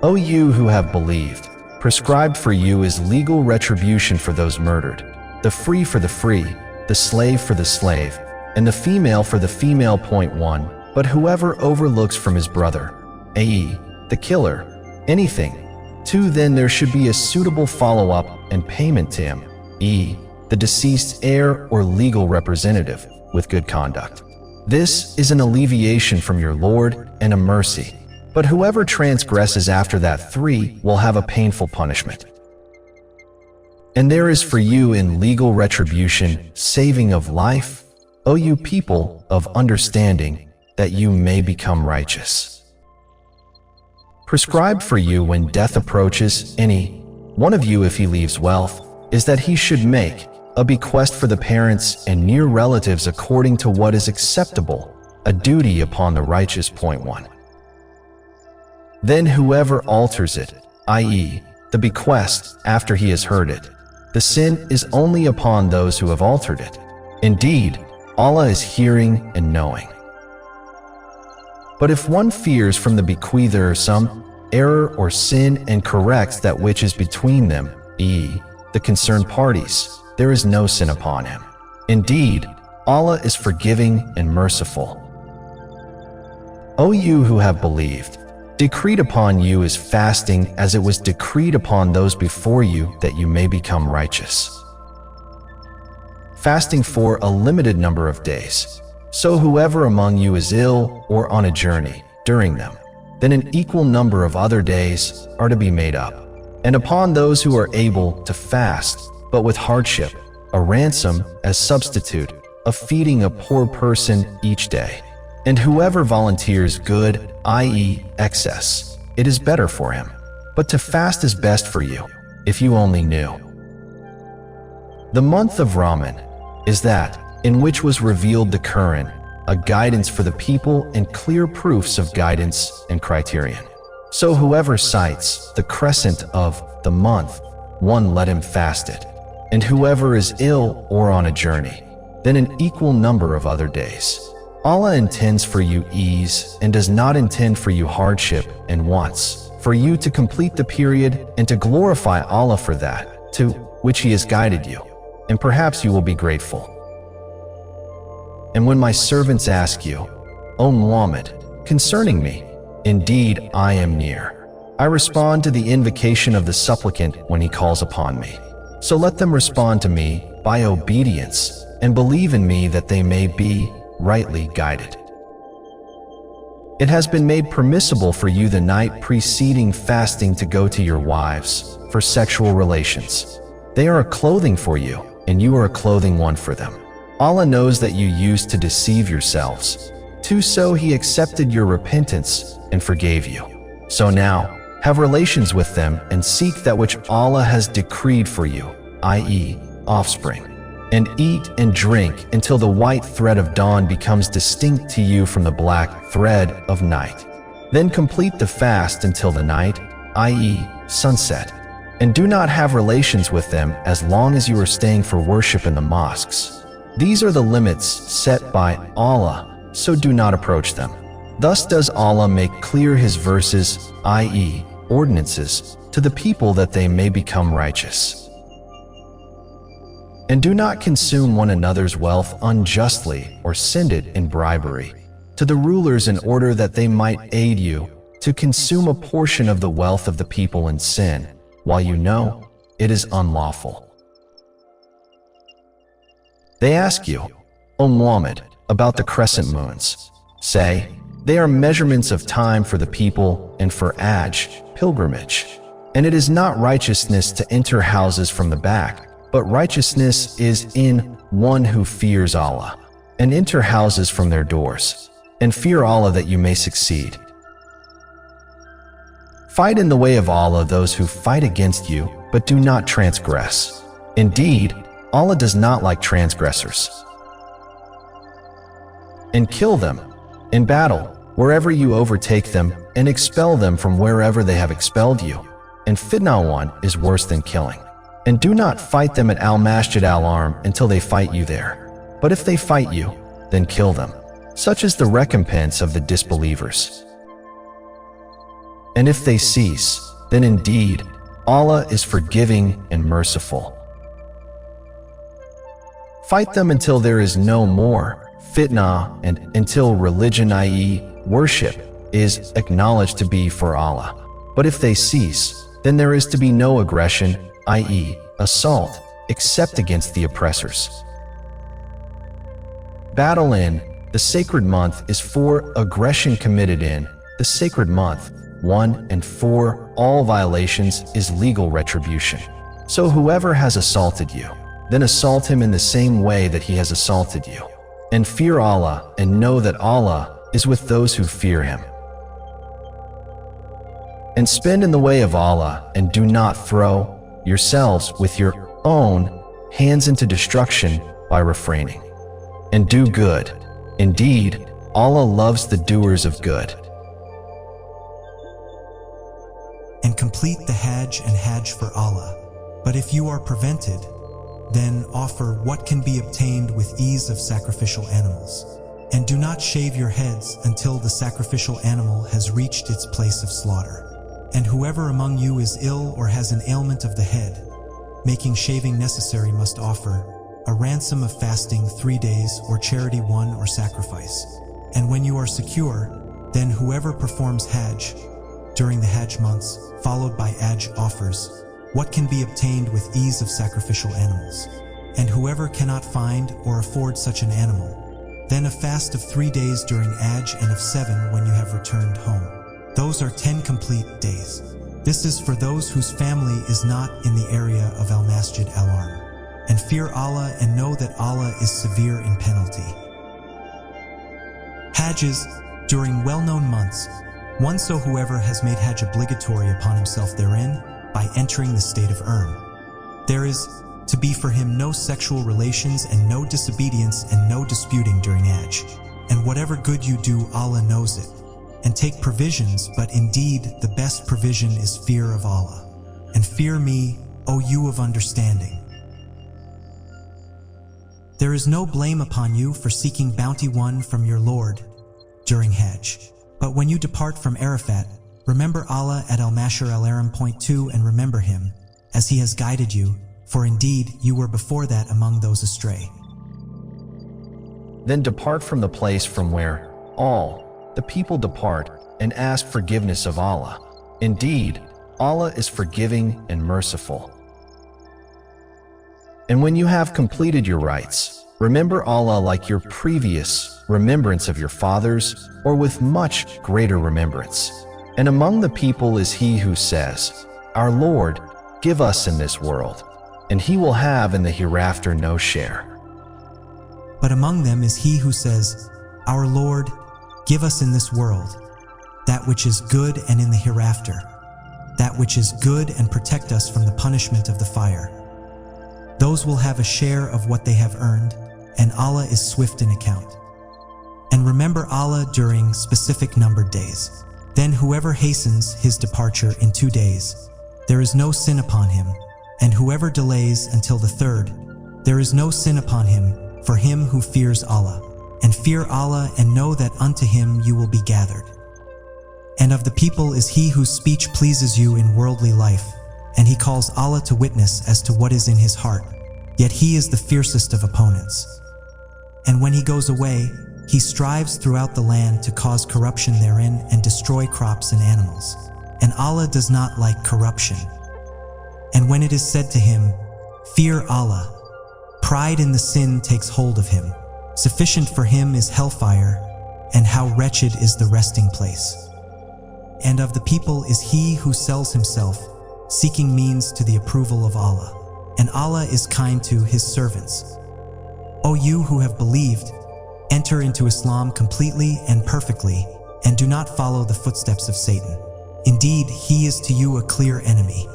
O you who have believed, prescribed for you is legal retribution for those murdered, the free for the free, the slave for the slave, and the female for the female. 1. But whoever overlooks from his brother, i.e., the killer, anything, 2, then there should be a suitable follow-up and payment to him, the deceased's heir or legal representative, with good conduct. This is an alleviation from your Lord and a mercy. But whoever transgresses after that 3 will have a painful punishment. And there is for you in legal retribution saving of life, O you people of understanding, that you may become righteous. Prescribed for you when death approaches any one of you, if he leaves wealth, is that he should make a bequest for the parents and near relatives according to what is acceptable, a duty upon the righteous. 1. Then whoever alters it, i.e., the bequest, after he has heard it, the sin is only upon those who have altered it. Indeed, Allah is hearing and knowing. But if one fears from the bequeather some error or sin and corrects that which is between them, the concerned parties, there is no sin upon him. Indeed, Allah is forgiving and merciful. O you who have believed, decreed upon you is fasting as it was decreed upon those before you, that you may become righteous. Fasting for a limited number of days. So whoever among you is ill or on a journey during them, then an equal number of other days are to be made up. And upon those who are able to fast, but with hardship, a ransom as substitute of feeding a poor person each day. And whoever volunteers good, i.e., excess, it is better for him. But to fast is best for you, if you only knew. The month of Ramadan is that in which was revealed the Qur'an, a guidance for the people and clear proofs of guidance and criterion. So whoever cites the crescent of the month, 1, let him fast it. And whoever is ill or on a journey, then an equal number of other days. Allah intends for you ease and does not intend for you hardship, and wants for you to complete the period and to glorify Allah for that, to which He has guided you, and perhaps you will be grateful. And when my servants ask you, O Muhammad, concerning me, indeed I am near. I respond to the invocation of the supplicant when he calls upon me. So let them respond to me by obedience and believe in me that they may be rightly guided. It has been made permissible for you the night preceding fasting to go to your wives for sexual relations. They are a clothing for you, and you are a clothing one for them. Allah knows that you used to deceive yourselves. So He accepted your repentance and forgave you. So now, have relations with them and seek that which Allah has decreed for you, i.e., offspring. And eat and drink until the white thread of dawn becomes distinct to you from the black thread of night. Then complete the fast until the night, i.e., sunset. And do not have relations with them as long as you are staying for worship in the mosques. These are the limits set by Allah, so do not approach them. Thus does Allah make clear His verses, i.e., ordinances, to the people that they may become righteous. And do not consume one another's wealth unjustly or send it in bribery to the rulers in order that they might aid you to consume a portion of the wealth of the people in sin, while you know it is unlawful. They ask you, O Muhammad, about the crescent moons. Say, they are measurements of time for the people and for Hajj, pilgrimage. And it is not righteousness to enter houses from the back, but righteousness is in one who fears Allah, and enter houses from their doors, and fear Allah that you may succeed. Fight in the way of Allah those who fight against you, but do not transgress. Indeed, Allah does not like transgressors. And kill them in battle wherever you overtake them, and expel them from wherever they have expelled you. And fitna one is worse than killing. And do not fight them at Al-Masjid Al-Haram until they fight you there. But if they fight you, then kill them. Such is the recompense of the disbelievers. And if they cease, then indeed, Allah is forgiving and merciful. Fight them until there is no more fitna, and until religion, i.e., worship, is acknowledged to be for Allah. But if they cease, then there is to be no aggression, i.e., assault, except against the oppressors. Battle in the sacred month is for aggression committed in the sacred month. 1 and for all violations is legal retribution. So whoever has assaulted you, then assault him in the same way that he has assaulted you. And fear Allah, and know that Allah is with those who fear Him. And spend in the way of Allah, and do not throw yourselves with your own hands into destruction by refraining. And do good. Indeed, Allah loves the doers of good. And complete the Hajj and Hajj for Allah. But if you are prevented, then offer what can be obtained with ease of sacrificial animals. And do not shave your heads until the sacrificial animal has reached its place of slaughter. And whoever among you is ill or has an ailment of the head, making shaving necessary, must offer a ransom of fasting 3 days, or charity 1, or sacrifice. And when you are secure, then whoever performs Hajj during the Hajj months, followed by Hajj, offers what can be obtained with ease of sacrificial animals. And whoever cannot find or afford such an animal, then a fast of 3 days during Hajj, and of 7 when you have returned home. Those are 10 complete days. This is for those whose family is not in the area of Al-Masjid Al-Haram. And fear Allah, and know that Allah is severe in penalty. Hajjs during well-known months. 1. So whoever has made Hajj obligatory upon himself therein, by entering the state of there is to be for him no sexual relations, and no disobedience, and no disputing during Hajj. And whatever good you do, Allah knows it. And take provisions, but indeed the best provision is fear of Allah. And fear me, O you of understanding. There is no blame upon you for seeking bounty won from your Lord during Hajj. But when you depart from Arafat, remember Allah at Al-Mashar Al-Aram. 2, and remember Him, as He has guided you, for indeed you were before that among those astray. Then depart from the place from where all the people depart, and ask forgiveness of Allah. Indeed, Allah is forgiving and merciful. And when you have completed your rites, remember Allah like your previous remembrance of your fathers, or with much greater remembrance. And among the people is he who says, Our Lord, give us in this world, and he will have in the hereafter no share. But among them is he who says, Our Lord, give us in this world that which is good, and in the hereafter that which is good, and protect us from the punishment of the fire. Those will have a share of what they have earned, and Allah is swift in account. And remember Allah during specific numbered days. Then whoever hastens his departure in 2 days, there is no sin upon him. And whoever delays until the 3rd, there is no sin upon him, for him who fears Allah. And fear Allah, and know that unto Him you will be gathered. And of the people is he whose speech pleases you in worldly life, and he calls Allah to witness as to what is in his heart, yet he is the fiercest of opponents. And when he goes away, He strives throughout the land to cause corruption therein and destroy crops and animals. And Allah does not like corruption. And when it is said to him, "Fear Allah," pride in the sin takes hold of him. Sufficient for him is hellfire, and how wretched is the resting place. And of the people is he who sells himself, seeking means to the approval of Allah. And Allah is kind to his servants. O you who have believed, enter into Islam completely and perfectly, and do not follow the footsteps of Satan. Indeed, he is to you a clear enemy.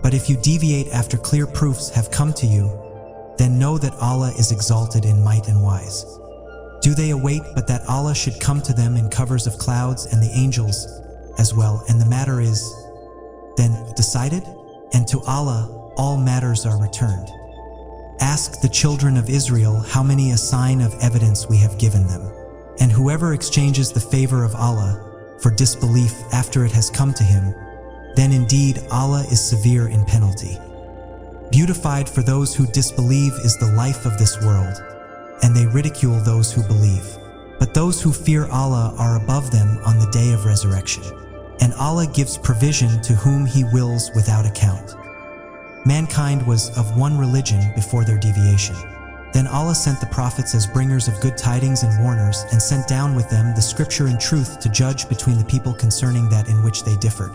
But if you deviate after clear proofs have come to you, then know that Allah is exalted in might and wise. Do they await but that Allah should come to them in covers of clouds and the angels as well, and the matter is then decided, and to Allah all matters are returned. Ask the children of Israel how many a sign of evidence we have given them. And whoever exchanges the favor of Allah for disbelief after it has come to him, then indeed Allah is severe in penalty. Beautified for those who disbelieve is the life of this world, and they ridicule those who believe. But those who fear Allah are above them on the day of resurrection. And Allah gives provision to whom He wills without account. Mankind was of one religion before their deviation. Then Allah sent the prophets as bringers of good tidings and warners, and sent down with them the scripture and truth to judge between the people concerning that in which they differed.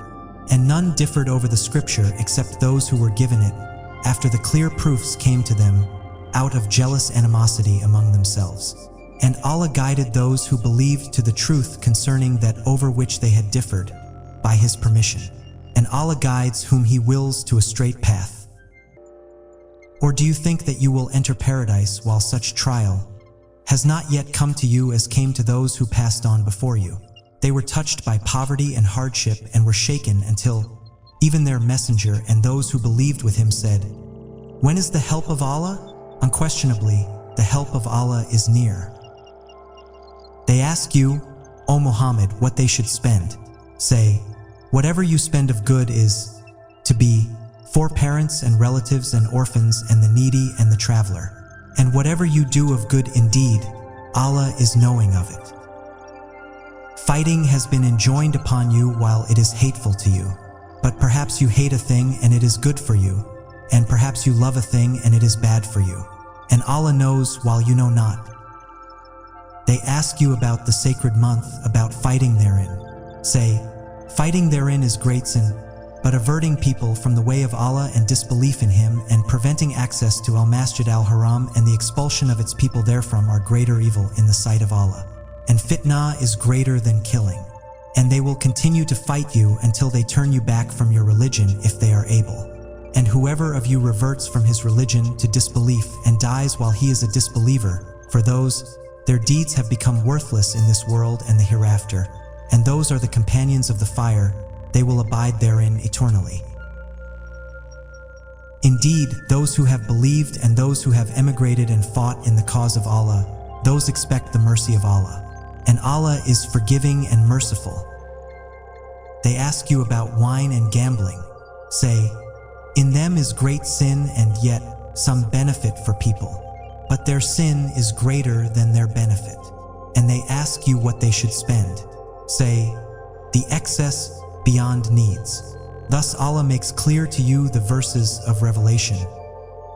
And none differed over the scripture except those who were given it, after the clear proofs came to them, out of jealous animosity among themselves. And Allah guided those who believed to the truth concerning that over which they had differed, by His permission. And Allah guides whom He wills to a straight path. Or do you think that you will enter paradise while such trial has not yet come to you as came to those who passed on before you? They were touched by poverty and hardship and were shaken until even their messenger and those who believed with him said, "When is the help of Allah?" Unquestionably, the help of Allah is near. They ask you, O Muhammad, what they should spend. Say, whatever you spend of good is to be for parents and relatives and orphans and the needy and the traveler. And whatever you do of good indeed, Allah is knowing of it. Fighting has been enjoined upon you while it is hateful to you. But perhaps you hate a thing and it is good for you, and perhaps you love a thing and it is bad for you. And Allah knows while you know not. They ask you about the sacred month, about fighting therein. Say, fighting therein is great sin, but averting people from the way of Allah and disbelief in Him and preventing access to Al-Masjid al-Haram and the expulsion of its people therefrom are greater evil in the sight of Allah. And fitna is greater than killing. And they will continue to fight you until they turn you back from your religion if they are able. And whoever of you reverts from his religion to disbelief and dies while he is a disbeliever, for those, their deeds have become worthless in this world and the hereafter, and those are the companions of the fire, they will abide therein eternally. Indeed, those who have believed and those who have emigrated and fought in the cause of Allah, those expect the mercy of Allah. And Allah is forgiving and merciful. They ask you about wine and gambling. Say, in them is great sin and yet some benefit for people. But their sin is greater than their benefit. And they ask you what they should spend. Say, the excess beyond needs. Thus Allah makes clear to you the verses of revelation,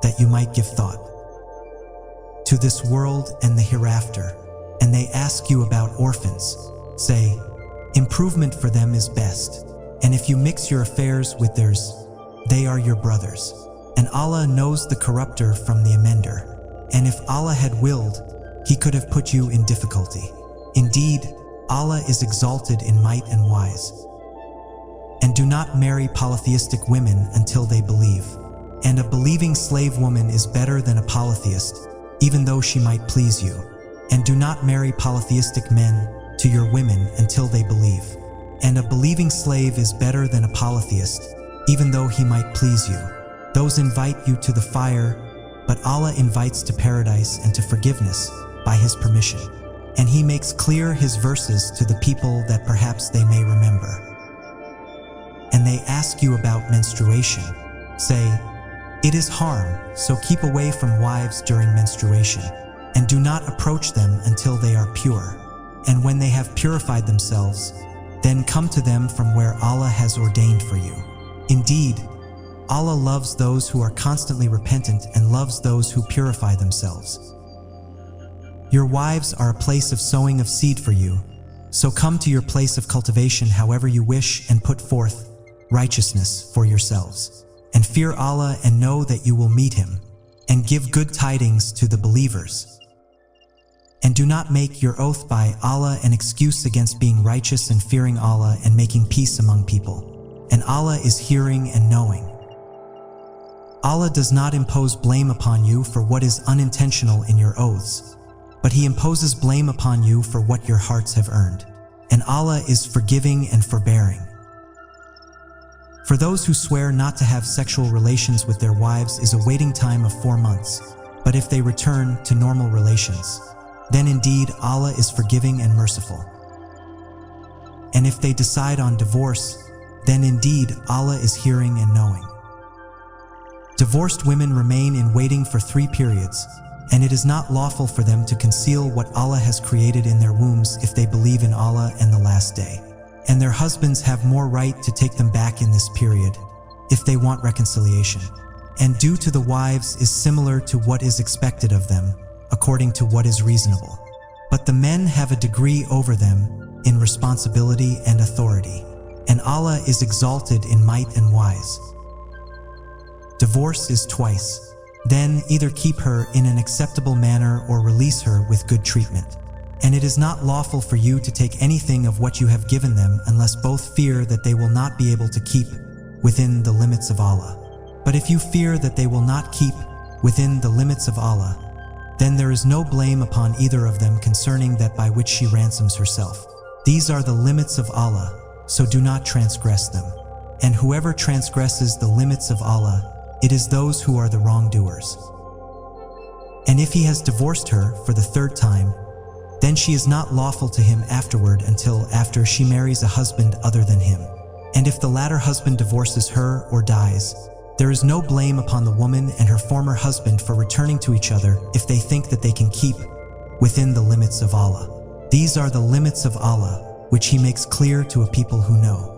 that you might give thought to this world and the hereafter. And they ask you about orphans. Say, improvement for them is best. And if you mix your affairs with theirs, they are your brothers. And Allah knows the corrupter from the amender. And if Allah had willed, He could have put you in difficulty. Indeed, Allah is exalted in might and wise. And do not marry polytheistic women until they believe. And a believing slave woman is better than a polytheist, even though she might please you. And do not marry polytheistic men to your women until they believe. And a believing slave is better than a polytheist, even though he might please you. Those invite you to the fire, but Allah invites to paradise and to forgiveness by His permission. And He makes clear His verses to the people that perhaps they may remember. And they ask you about menstruation. Say, it is harm, so keep away from wives during menstruation. and do not approach them until they are pure. And when they have purified themselves, then come to them from where Allah has ordained for you. Indeed, Allah loves those who are constantly repentant and loves those who purify themselves. Your wives are a place of sowing of seed for you, so come to your place of cultivation however you wish and put forth righteousness for yourselves. And fear Allah and know that you will meet Him, and give good tidings to the believers. And do not make your oath by Allah an excuse against being righteous and fearing Allah and making peace among people. And Allah is hearing and knowing. Allah does not impose blame upon you for what is unintentional in your oaths, but He imposes blame upon you for what your hearts have earned. And Allah is forgiving and forbearing. For those who swear not to have sexual relations with their wives is a waiting time of 4 months, but if they return to normal relations, then indeed Allah is forgiving and merciful. And if they decide on divorce, then indeed Allah is hearing and knowing. Divorced women remain in waiting for 3 periods, and it is not lawful for them to conceal what Allah has created in their wombs if they believe in Allah and the last day. And their husbands have more right to take them back in this period, if they want reconciliation. And due to the wives is similar to what is expected of them, according to what is reasonable. But the men have a degree over them in responsibility and authority, and Allah is exalted in might and wise. Divorce is twice. Then either keep her in an acceptable manner or release her with good treatment. And it is not lawful for you to take anything of what you have given them unless both fear that they will not be able to keep within the limits of Allah. But if you fear that they will not keep within the limits of Allah, then there is no blame upon either of them concerning that by which she ransoms herself. These are the limits of Allah, so do not transgress them. And whoever transgresses the limits of Allah, it is those who are the wrongdoers. And if he has divorced her for the 3rd time, then she is not lawful to him afterward until after she marries a husband other than him. And if the latter husband divorces her or dies, there is no blame upon the woman and her former husband for returning to each other if they think that they can keep within the limits of Allah. These are the limits of Allah, which He makes clear to a people who know.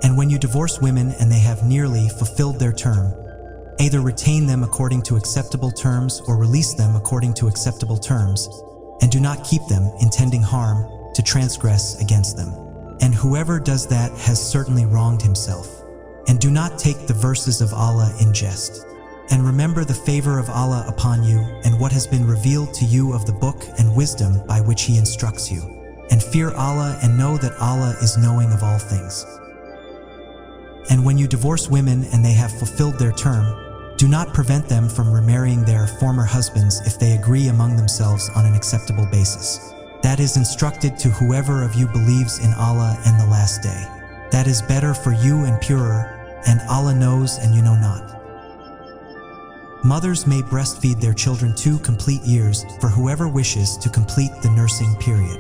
And when you divorce women and they have nearly fulfilled their term, either retain them according to acceptable terms or release them according to acceptable terms, and do not keep them, intending harm, to transgress against them. And whoever does that has certainly wronged himself. And do not take the verses of Allah in jest. And remember the favor of Allah upon you and what has been revealed to you of the book and wisdom by which He instructs you. And fear Allah and know that Allah is knowing of all things. And when you divorce women and they have fulfilled their term, do not prevent them from remarrying their former husbands if they agree among themselves on an acceptable basis. That is instructed to whoever of you believes in Allah and the last day. That is better for you and purer, and Allah knows and you know not. Mothers may breastfeed their children 2 complete years for whoever wishes to complete the nursing period.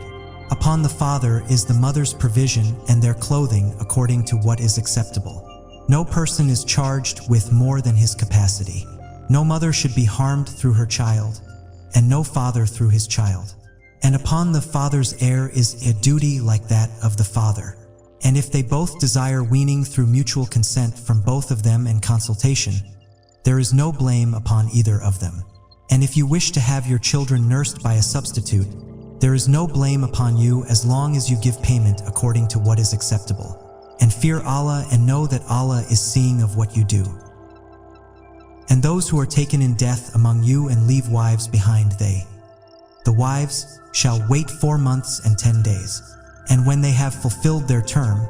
Upon the father is the mother's provision and their clothing according to what is acceptable. No person is charged with more than his capacity. No mother should be harmed through her child, and no father through his child. And upon the father's heir is a duty like that of the father. And if they both desire weaning through mutual consent from both of them and consultation, there is no blame upon either of them. And if you wish to have your children nursed by a substitute, there is no blame upon you as long as you give payment according to what is acceptable. And fear Allah and know that Allah is seeing of what you do. And those who are taken in death among you and leave wives behind, the wives, shall wait 4 months and 10 days. And when they have fulfilled their term,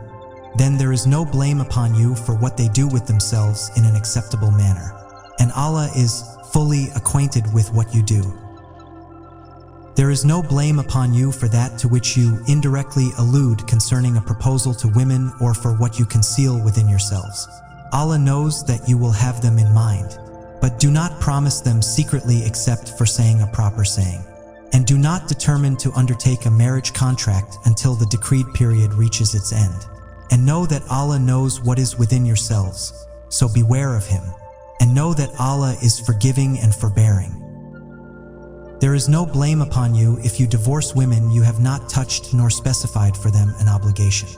then there is no blame upon you for what they do with themselves in an acceptable manner. And Allah is fully acquainted with what you do. There is no blame upon you for that to which you indirectly allude concerning a proposal to women or for what you conceal within yourselves. Allah knows that you will have them in mind, but do not promise them secretly except for saying a proper saying. And do not determine to undertake a marriage contract until the decreed period reaches its end. And know that Allah knows what is within yourselves, so beware of Him, and know that Allah is forgiving and forbearing. There is no blame upon you if you divorce women you have not touched nor specified for them an obligation.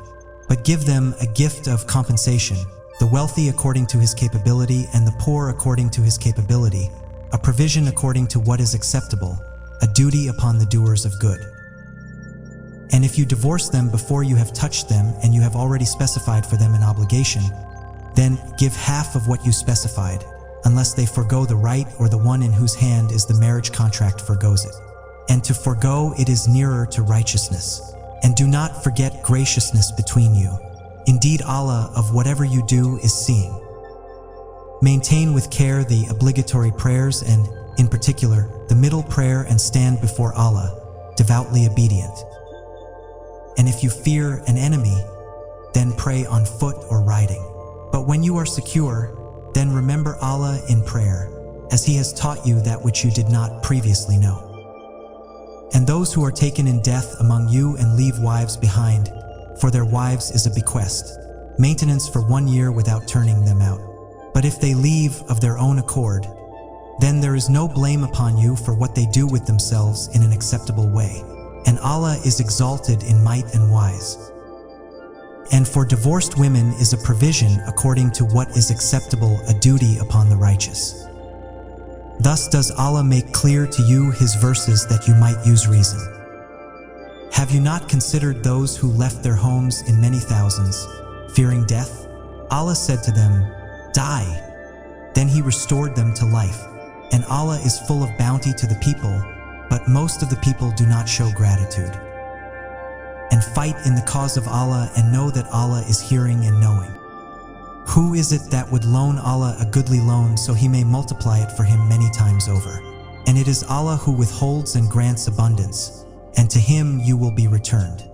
But give them a gift of compensation, the wealthy according to his capability and the poor according to his capability, a provision according to what is acceptable, a duty upon the doers of good. And if you divorce them before you have touched them and you have already specified for them an obligation, then give half of what you specified, unless they forego the right or the one in whose hand is the marriage contract forgoes it. And to forego it is nearer to righteousness. And do not forget graciousness between you. Indeed, Allah of whatever you do is seeing. Maintain with care the obligatory prayers and, in particular, the middle prayer and stand before Allah, devoutly obedient. And if you fear an enemy, then pray on foot or riding. But when you are secure, then remember Allah in prayer, as He has taught you that which you did not previously know. And those who are taken in death among you and leave wives behind, for their wives is a bequest, maintenance for 1 year without turning them out. But if they leave of their own accord, then there is no blame upon you for what they do with themselves in an acceptable way. And Allah is exalted in might and wise. And for divorced women is a provision according to what is acceptable, a duty upon the righteous. Thus does Allah make clear to you His verses that you might use reason. Have you not considered those who left their homes in many thousands, fearing death? Allah said to them, "Die." Then He restored them to life. And Allah is full of bounty to the people, but most of the people do not show gratitude. And fight in the cause of Allah and know that Allah is hearing and knowing. Who is it that would loan Allah a goodly loan so He may multiply it for him many times over? And it is Allah who withholds and grants abundance, and to Him you will be returned.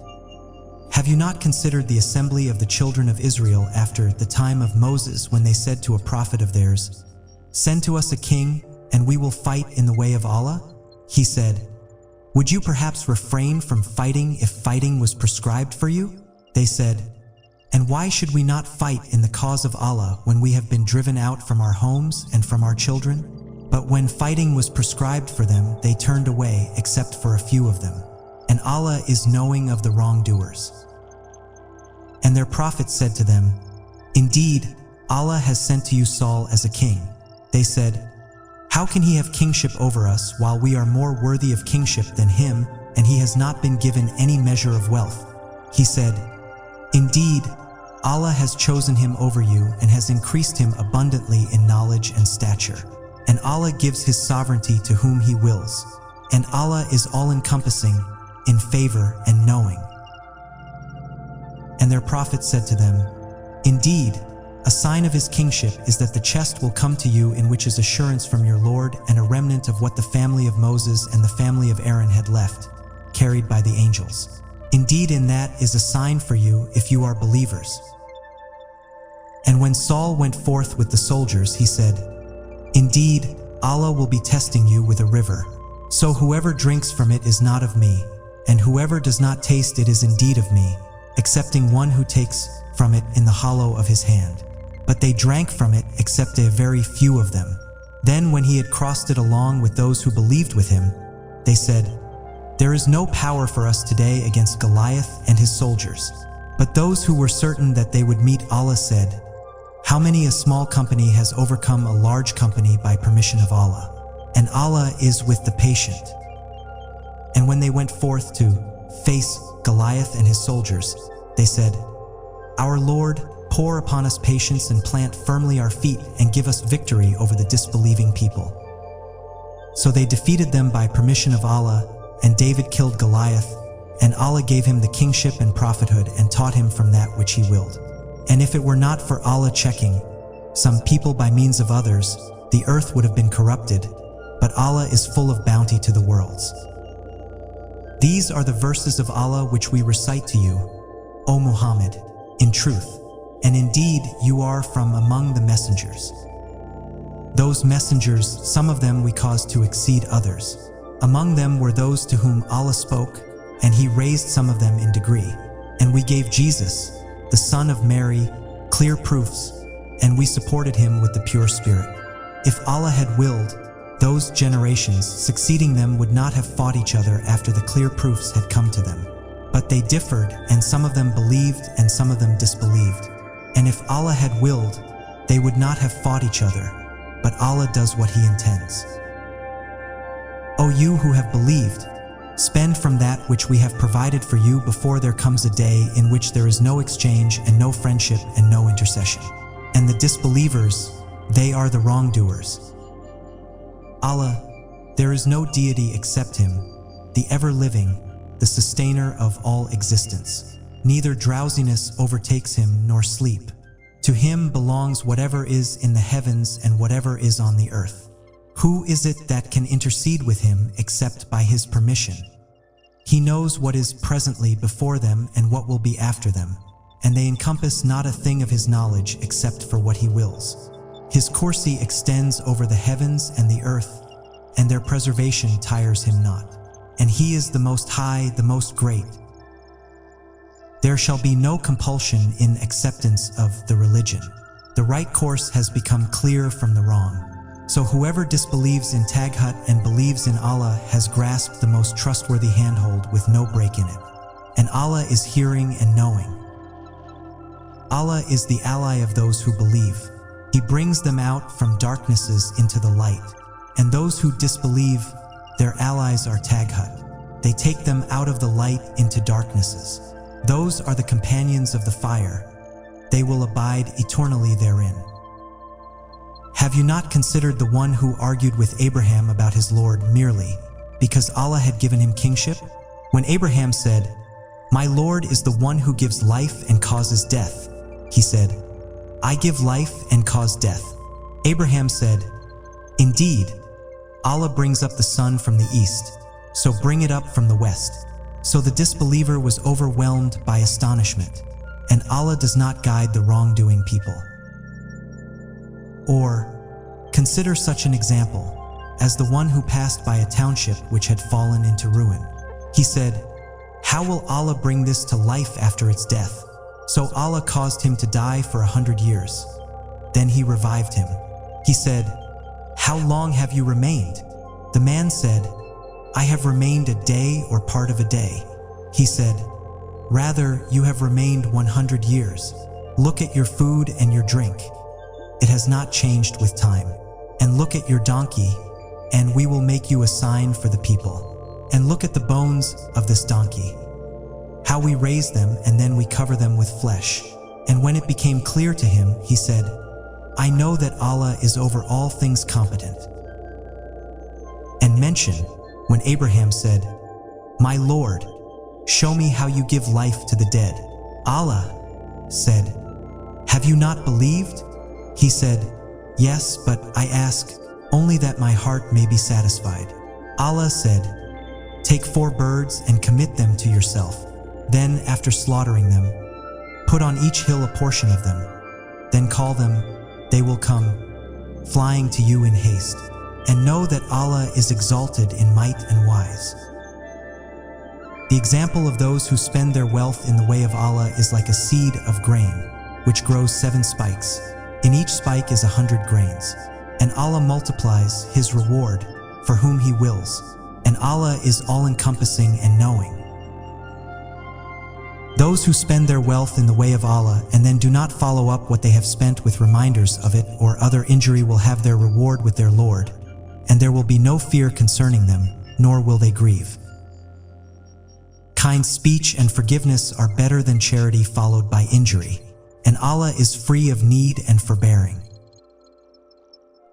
Have you not considered the assembly of the children of Israel after the time of Moses when they said to a prophet of theirs, "Send to us a king, and we will fight in the way of Allah"? He said, "Would you perhaps refrain from fighting if fighting was prescribed for you?" They said, "And why should we not fight in the cause of Allah when we have been driven out from our homes and from our children?" But when fighting was prescribed for them, they turned away except for a few of them. And Allah is knowing of the wrongdoers. And their prophet said to them, "Indeed, Allah has sent to you Saul as a king." They said, "How can he have kingship over us while we are more worthy of kingship than him, and he has not been given any measure of wealth?" He said, "Indeed, Allah has chosen him over you and has increased him abundantly in knowledge and stature. And Allah gives His sovereignty to whom He wills. And Allah is all-encompassing, in favor and knowing." And their prophet said to them, "Indeed, a sign of His kingship is that the chest will come to you in which is assurance from your Lord and a remnant of what the family of Moses and the family of Aaron had left, carried by the angels. Indeed, in that is a sign for you if you are believers." And when Saul went forth with the soldiers, he said, "Indeed, Allah will be testing you with a river. So whoever drinks from it is not of me, and whoever does not taste it is indeed of me, excepting one who takes from it in the hollow of his hand." But they drank from it except a very few of them. Then when he had crossed it along with those who believed with him, they said, "There is no power for us today against Goliath and his soldiers." But those who were certain that they would meet Allah said, "How many a small company has overcome a large company by permission of Allah? And Allah is with the patient." And when they went forth to face Goliath and his soldiers, they said, "Our Lord, pour upon us patience and plant firmly our feet and give us victory over the disbelieving people." So they defeated them by permission of Allah, and David killed Goliath, and Allah gave him the kingship and prophethood and taught him from that which He willed. And if it were not for Allah checking some people by means of others, the earth would have been corrupted, but Allah is full of bounty to the worlds. These are the verses of Allah which we recite to you, O Muhammad, in truth, and indeed you are from among the messengers. Those messengers, some of them we caused to exceed others. Among them were those to whom Allah spoke, and He raised some of them in degree. And we gave Jesus, the son of Mary, clear proofs, and we supported him with the pure spirit. If Allah had willed, those generations succeeding them would not have fought each other after the clear proofs had come to them. But they differed, and some of them believed and some of them disbelieved. And if Allah had willed, they would not have fought each other, but Allah does what He intends. O you who have believed, spend from that which we have provided for you before there comes a day in which there is no exchange and no friendship and no intercession. And the disbelievers, they are the wrongdoers. Allah, there is no deity except Him, the ever-living, the sustainer of all existence. Neither drowsiness overtakes Him nor sleep. To Him belongs whatever is in the heavens and whatever is on the earth. Who is it that can intercede with Him except by His permission? He knows what is presently before them and what will be after them, and they encompass not a thing of His knowledge except for what He wills. His kursi extends over the heavens and the earth, and their preservation tires Him not. And He is the Most High, the Most Great. There shall be no compulsion in acceptance of the religion. The right course has become clear from the wrong. So whoever disbelieves in Taghut and believes in Allah has grasped the most trustworthy handhold with no break in it. And Allah is hearing and knowing. Allah is the ally of those who believe. He brings them out from darknesses into the light. And those who disbelieve, their allies are Taghut. They take them out of the light into darknesses. Those are the companions of the fire. They will abide eternally therein. Have you not considered the one who argued with Abraham about his Lord merely because Allah had given him kingship? When Abraham said, "My Lord is the one who gives life and causes death," he said, "I give life and cause death." Abraham said, "Indeed, Allah brings up the sun from the east, so bring it up from the west." So the disbeliever was overwhelmed by astonishment, and Allah does not guide the wrongdoing people. Or, consider such an example as the one who passed by a township which had fallen into ruin. He said, "How will Allah bring this to life after its death?" So Allah caused him to die for 100 years. Then He revived him. He said, "How long have you remained?" The man said, "I have remained a day or part of a day." He said, "Rather, you have remained 100 years. Look at your food and your drink. It has not changed with time. And look at your donkey, and we will make you a sign for the people. And look at the bones of this donkey, how we raise them and then we cover them with flesh." And when it became clear to him, he said, "I know that Allah is over all things competent." And mention when Abraham said, "My Lord, show me how you give life to the dead." Allah said, "Have you not believed?" He said, "Yes, but I ask only that my heart may be satisfied." Allah said, "Take 4 birds and commit them to yourself. Then, after slaughtering them, put on each hill a portion of them. Then call them, they will come, flying to you in haste. And know that Allah is exalted in might and wise." The example of those who spend their wealth in the way of Allah is like a seed of grain, which grows 7 spikes. In each spike is 100 grains. And Allah multiplies His reward for whom He wills. And Allah is all-encompassing and knowing. Those who spend their wealth in the way of Allah and then do not follow up what they have spent with reminders of it or other injury will have their reward with their Lord, and there will be no fear concerning them, nor will they grieve. Kind speech and forgiveness are better than charity followed by injury, and Allah is free of need and forbearing.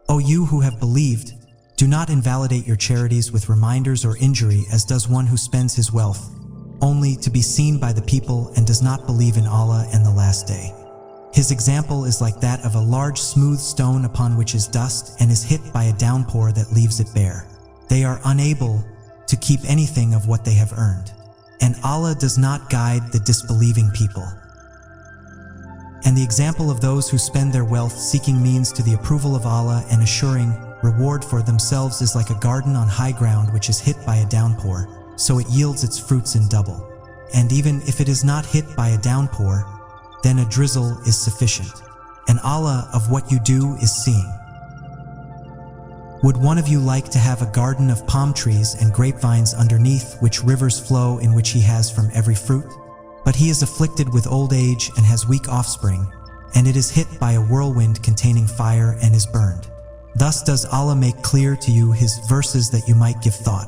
O you who have believed, do not invalidate your charities with reminders or injury as does one who spends his wealth, only to be seen by the people and does not believe in Allah and the last day. His example is like that of a large smooth stone upon which is dust and is hit by a downpour that leaves it bare. They are unable to keep anything of what they have earned. And Allah does not guide the disbelieving people. And the example of those who spend their wealth seeking means to the approval of Allah and assuring reward for themselves is like a garden on high ground which is hit by a downpour, so it yields its fruits in double. And even if it is not hit by a downpour, then a drizzle is sufficient. And Allah of what you do is seeing. Would one of you like to have a garden of palm trees and grapevines underneath which rivers flow, in which he has from every fruit? But he is afflicted with old age and has weak offspring, and it is hit by a whirlwind containing fire and is burned. Thus does Allah make clear to you His verses that you might give thought.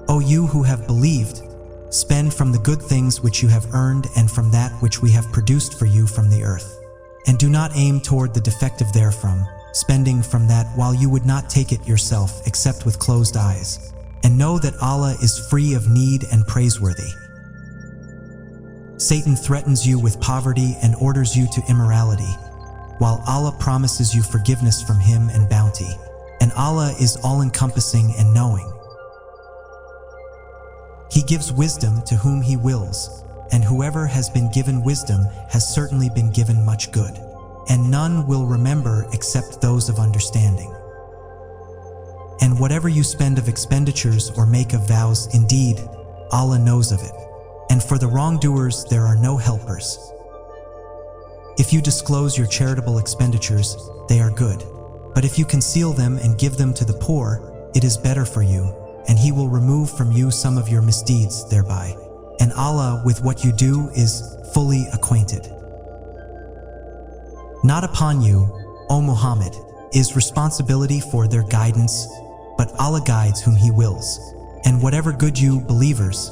O you who have believed, spend from the good things which you have earned and from that which we have produced for you from the earth. And do not aim toward the defective therefrom, spending from that while you would not take it yourself except with closed eyes. And know that Allah is free of need and praiseworthy. Satan threatens you with poverty and orders you to immorality, while Allah promises you forgiveness from Him and bounty. And Allah is all-encompassing and knowing. He gives wisdom to whom He wills, and whoever has been given wisdom has certainly been given much good, and none will remember except those of understanding. And whatever you spend of expenditures or make of vows, indeed, Allah knows of it, and for the wrongdoers there are no helpers. If you disclose your charitable expenditures, they are good, but if you conceal them and give them to the poor, it is better for you, and He will remove from you some of your misdeeds thereby. And Allah with what you do is fully acquainted. Not upon you, O Muhammad, is responsibility for their guidance, but Allah guides whom He wills. And whatever good you, believers,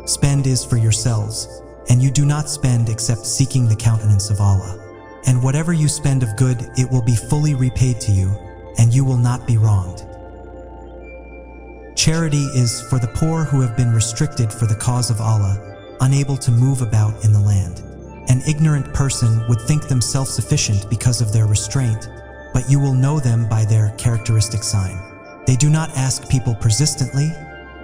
spend is for yourselves, and you do not spend except seeking the countenance of Allah. And whatever you spend of good, it will be fully repaid to you, and you will not be wronged. Charity is for the poor who have been restricted for the cause of Allah, unable to move about in the land. An ignorant person would think them self-sufficient because of their restraint, but you will know them by their characteristic sign. They do not ask people persistently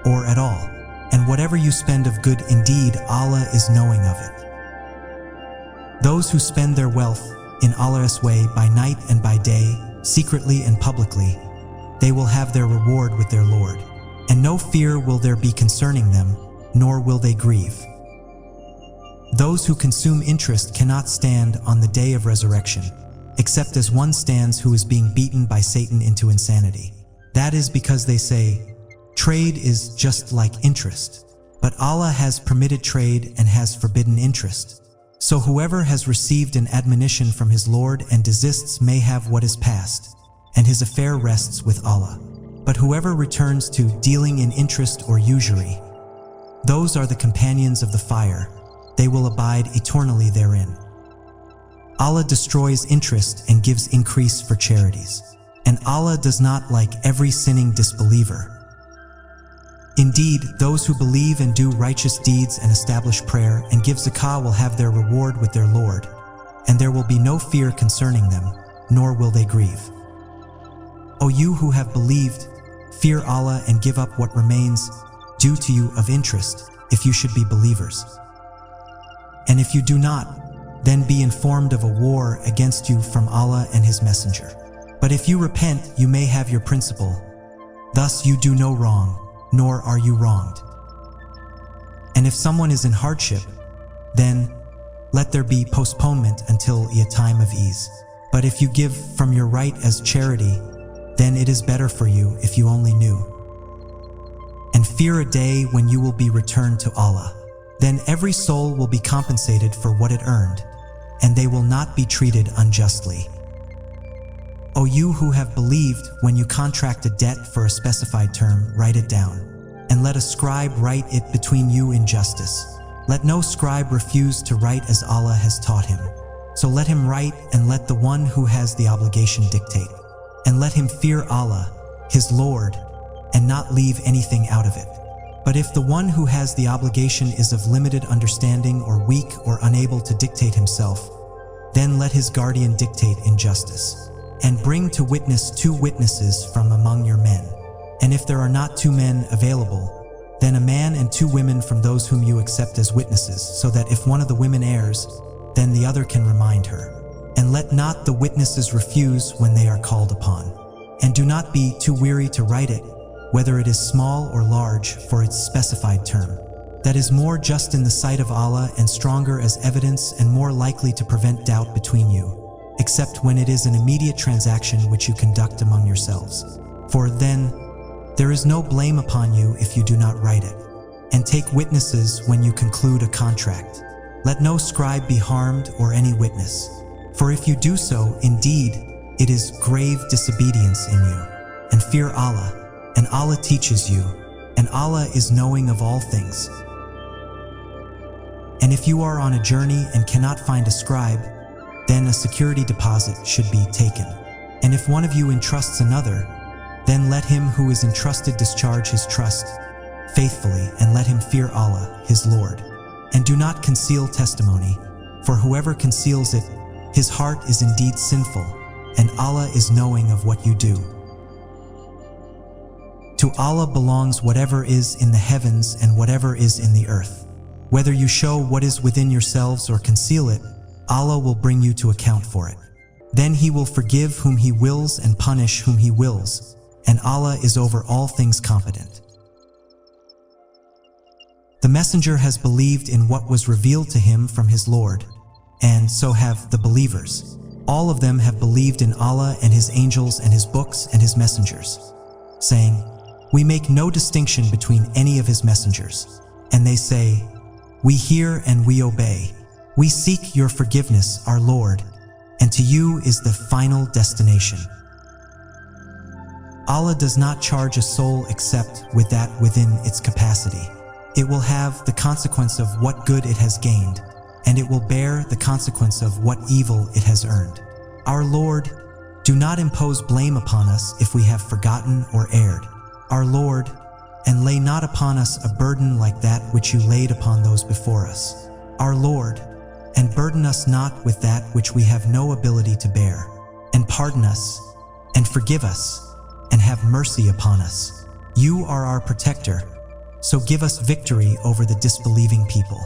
or at all, and whatever you spend of good, indeed Allah is knowing of it. Those who spend their wealth in Allah's way by night and by day, secretly and publicly, they will have their reward with their Lord, and no fear will there be concerning them, nor will they grieve. Those who consume interest cannot stand on the day of resurrection, except as one stands who is being beaten by Satan into insanity. That is because they say, trade is just like interest. But Allah has permitted trade and has forbidden interest. So whoever has received an admonition from his Lord and desists may have what is past, and his affair rests with Allah. But whoever returns to dealing in interest or usury, those are the companions of the fire. They will abide eternally therein. Allah destroys interest and gives increase for charities. And Allah does not like every sinning disbeliever. Indeed, those who believe and do righteous deeds and establish prayer and give zakah will have their reward with their Lord, and there will be no fear concerning them, nor will they grieve. O you who have believed, fear Allah and give up what remains due to you of interest, if you should be believers. And if you do not, then be informed of a war against you from Allah and His Messenger. But if you repent, you may have your principal. Thus you do no wrong, nor are you wronged. And if someone is in hardship, then let there be postponement until a time of ease. But if you give from your right as charity, then it is better for you if you only knew. And fear a day when you will be returned to Allah. Then every soul will be compensated for what it earned, and they will not be treated unjustly. O you who have believed, when you contract a debt for a specified term, write it down, and let a scribe write it between you in justice. Let no scribe refuse to write as Allah has taught him. So let him write, and let the one who has the obligation dictate. And let him fear Allah, his Lord, and not leave anything out of it. But if the one who has the obligation is of limited understanding or weak or unable to dictate himself, then let his guardian dictate in justice. And bring to witness 2 witnesses from among your men. And if there are not 2 men available, then a man and 2 women from those whom you accept as witnesses, so that if one of the women errs, then the other can remind her. And let not the witnesses refuse when they are called upon. And do not be too weary to write it, whether it is small or large, for its specified term. That is more just in the sight of Allah and stronger as evidence and more likely to prevent doubt between you. except when it is an immediate transaction which you conduct among yourselves. For then there is no blame upon you if you do not write it. And take witnesses when you conclude a contract. Let no scribe be harmed or any witness. For if you do so, indeed, it is grave disobedience in you. And fear Allah, and Allah teaches you, and Allah is knowing of all things. And if you are on a journey and cannot find a scribe, then a security deposit should be taken. And if one of you entrusts another, then let him who is entrusted discharge his trust faithfully, and let him fear Allah, his Lord. And do not conceal testimony, for whoever conceals it, his heart is indeed sinful, and Allah is knowing of what you do. To Allah belongs whatever is in the heavens and whatever is in the earth. Whether you show what is within yourselves or conceal it, Allah will bring you to account for it. Then He will forgive whom He wills and punish whom He wills, and Allah is over all things competent. The messenger has believed in what was revealed to him from his Lord, and so have the believers. All of them have believed in Allah and His angels and His books and His messengers, saying, "We make no distinction between any of His messengers." And they say, "We hear and we obey. We seek your forgiveness, our Lord, and to you is the final destination." Allah does not charge a soul except with that within its capacity. It will have the consequence of what good it has gained, and it will bear the consequence of what evil it has earned. Our Lord, do not impose blame upon us if we have forgotten or erred. Our Lord, and lay not upon us a burden like that which you laid upon those before us. Our Lord, and burden us not with that which we have no ability to bear. And pardon us, and forgive us, and have mercy upon us. You are our protector, so give us victory over the disbelieving people.